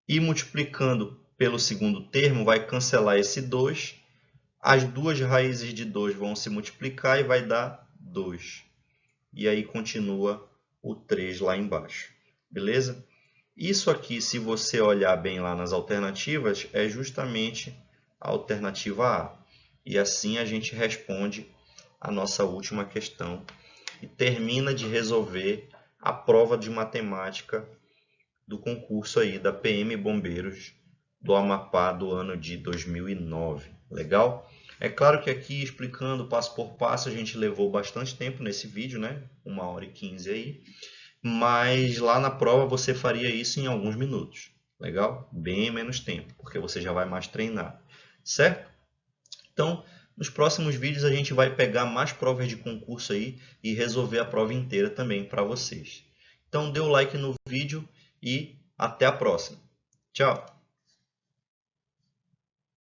E multiplicando pelo segundo termo, vai cancelar esse 2. As duas raízes de 2 vão se multiplicar e vai dar 2. E aí continua o 3 lá embaixo. Beleza? Isso aqui, se você olhar bem lá nas alternativas, é justamente a alternativa A. E assim a gente responde a nossa última questão e termina de resolver a prova de matemática do concurso aí da PM Bombeiros do Amapá do ano de 2009. Legal? É claro que aqui explicando passo por passo a gente levou bastante tempo nesse vídeo, né? 1h15 aí. Mas lá na prova você faria isso em alguns minutos. Legal? Bem menos tempo, porque você já vai mais treinar. Certo? Então, Nos próximos vídeos a gente vai pegar mais provas de concurso aí e resolver a prova inteira também para vocês. Então dê o like no vídeo e até a próxima. Tchau!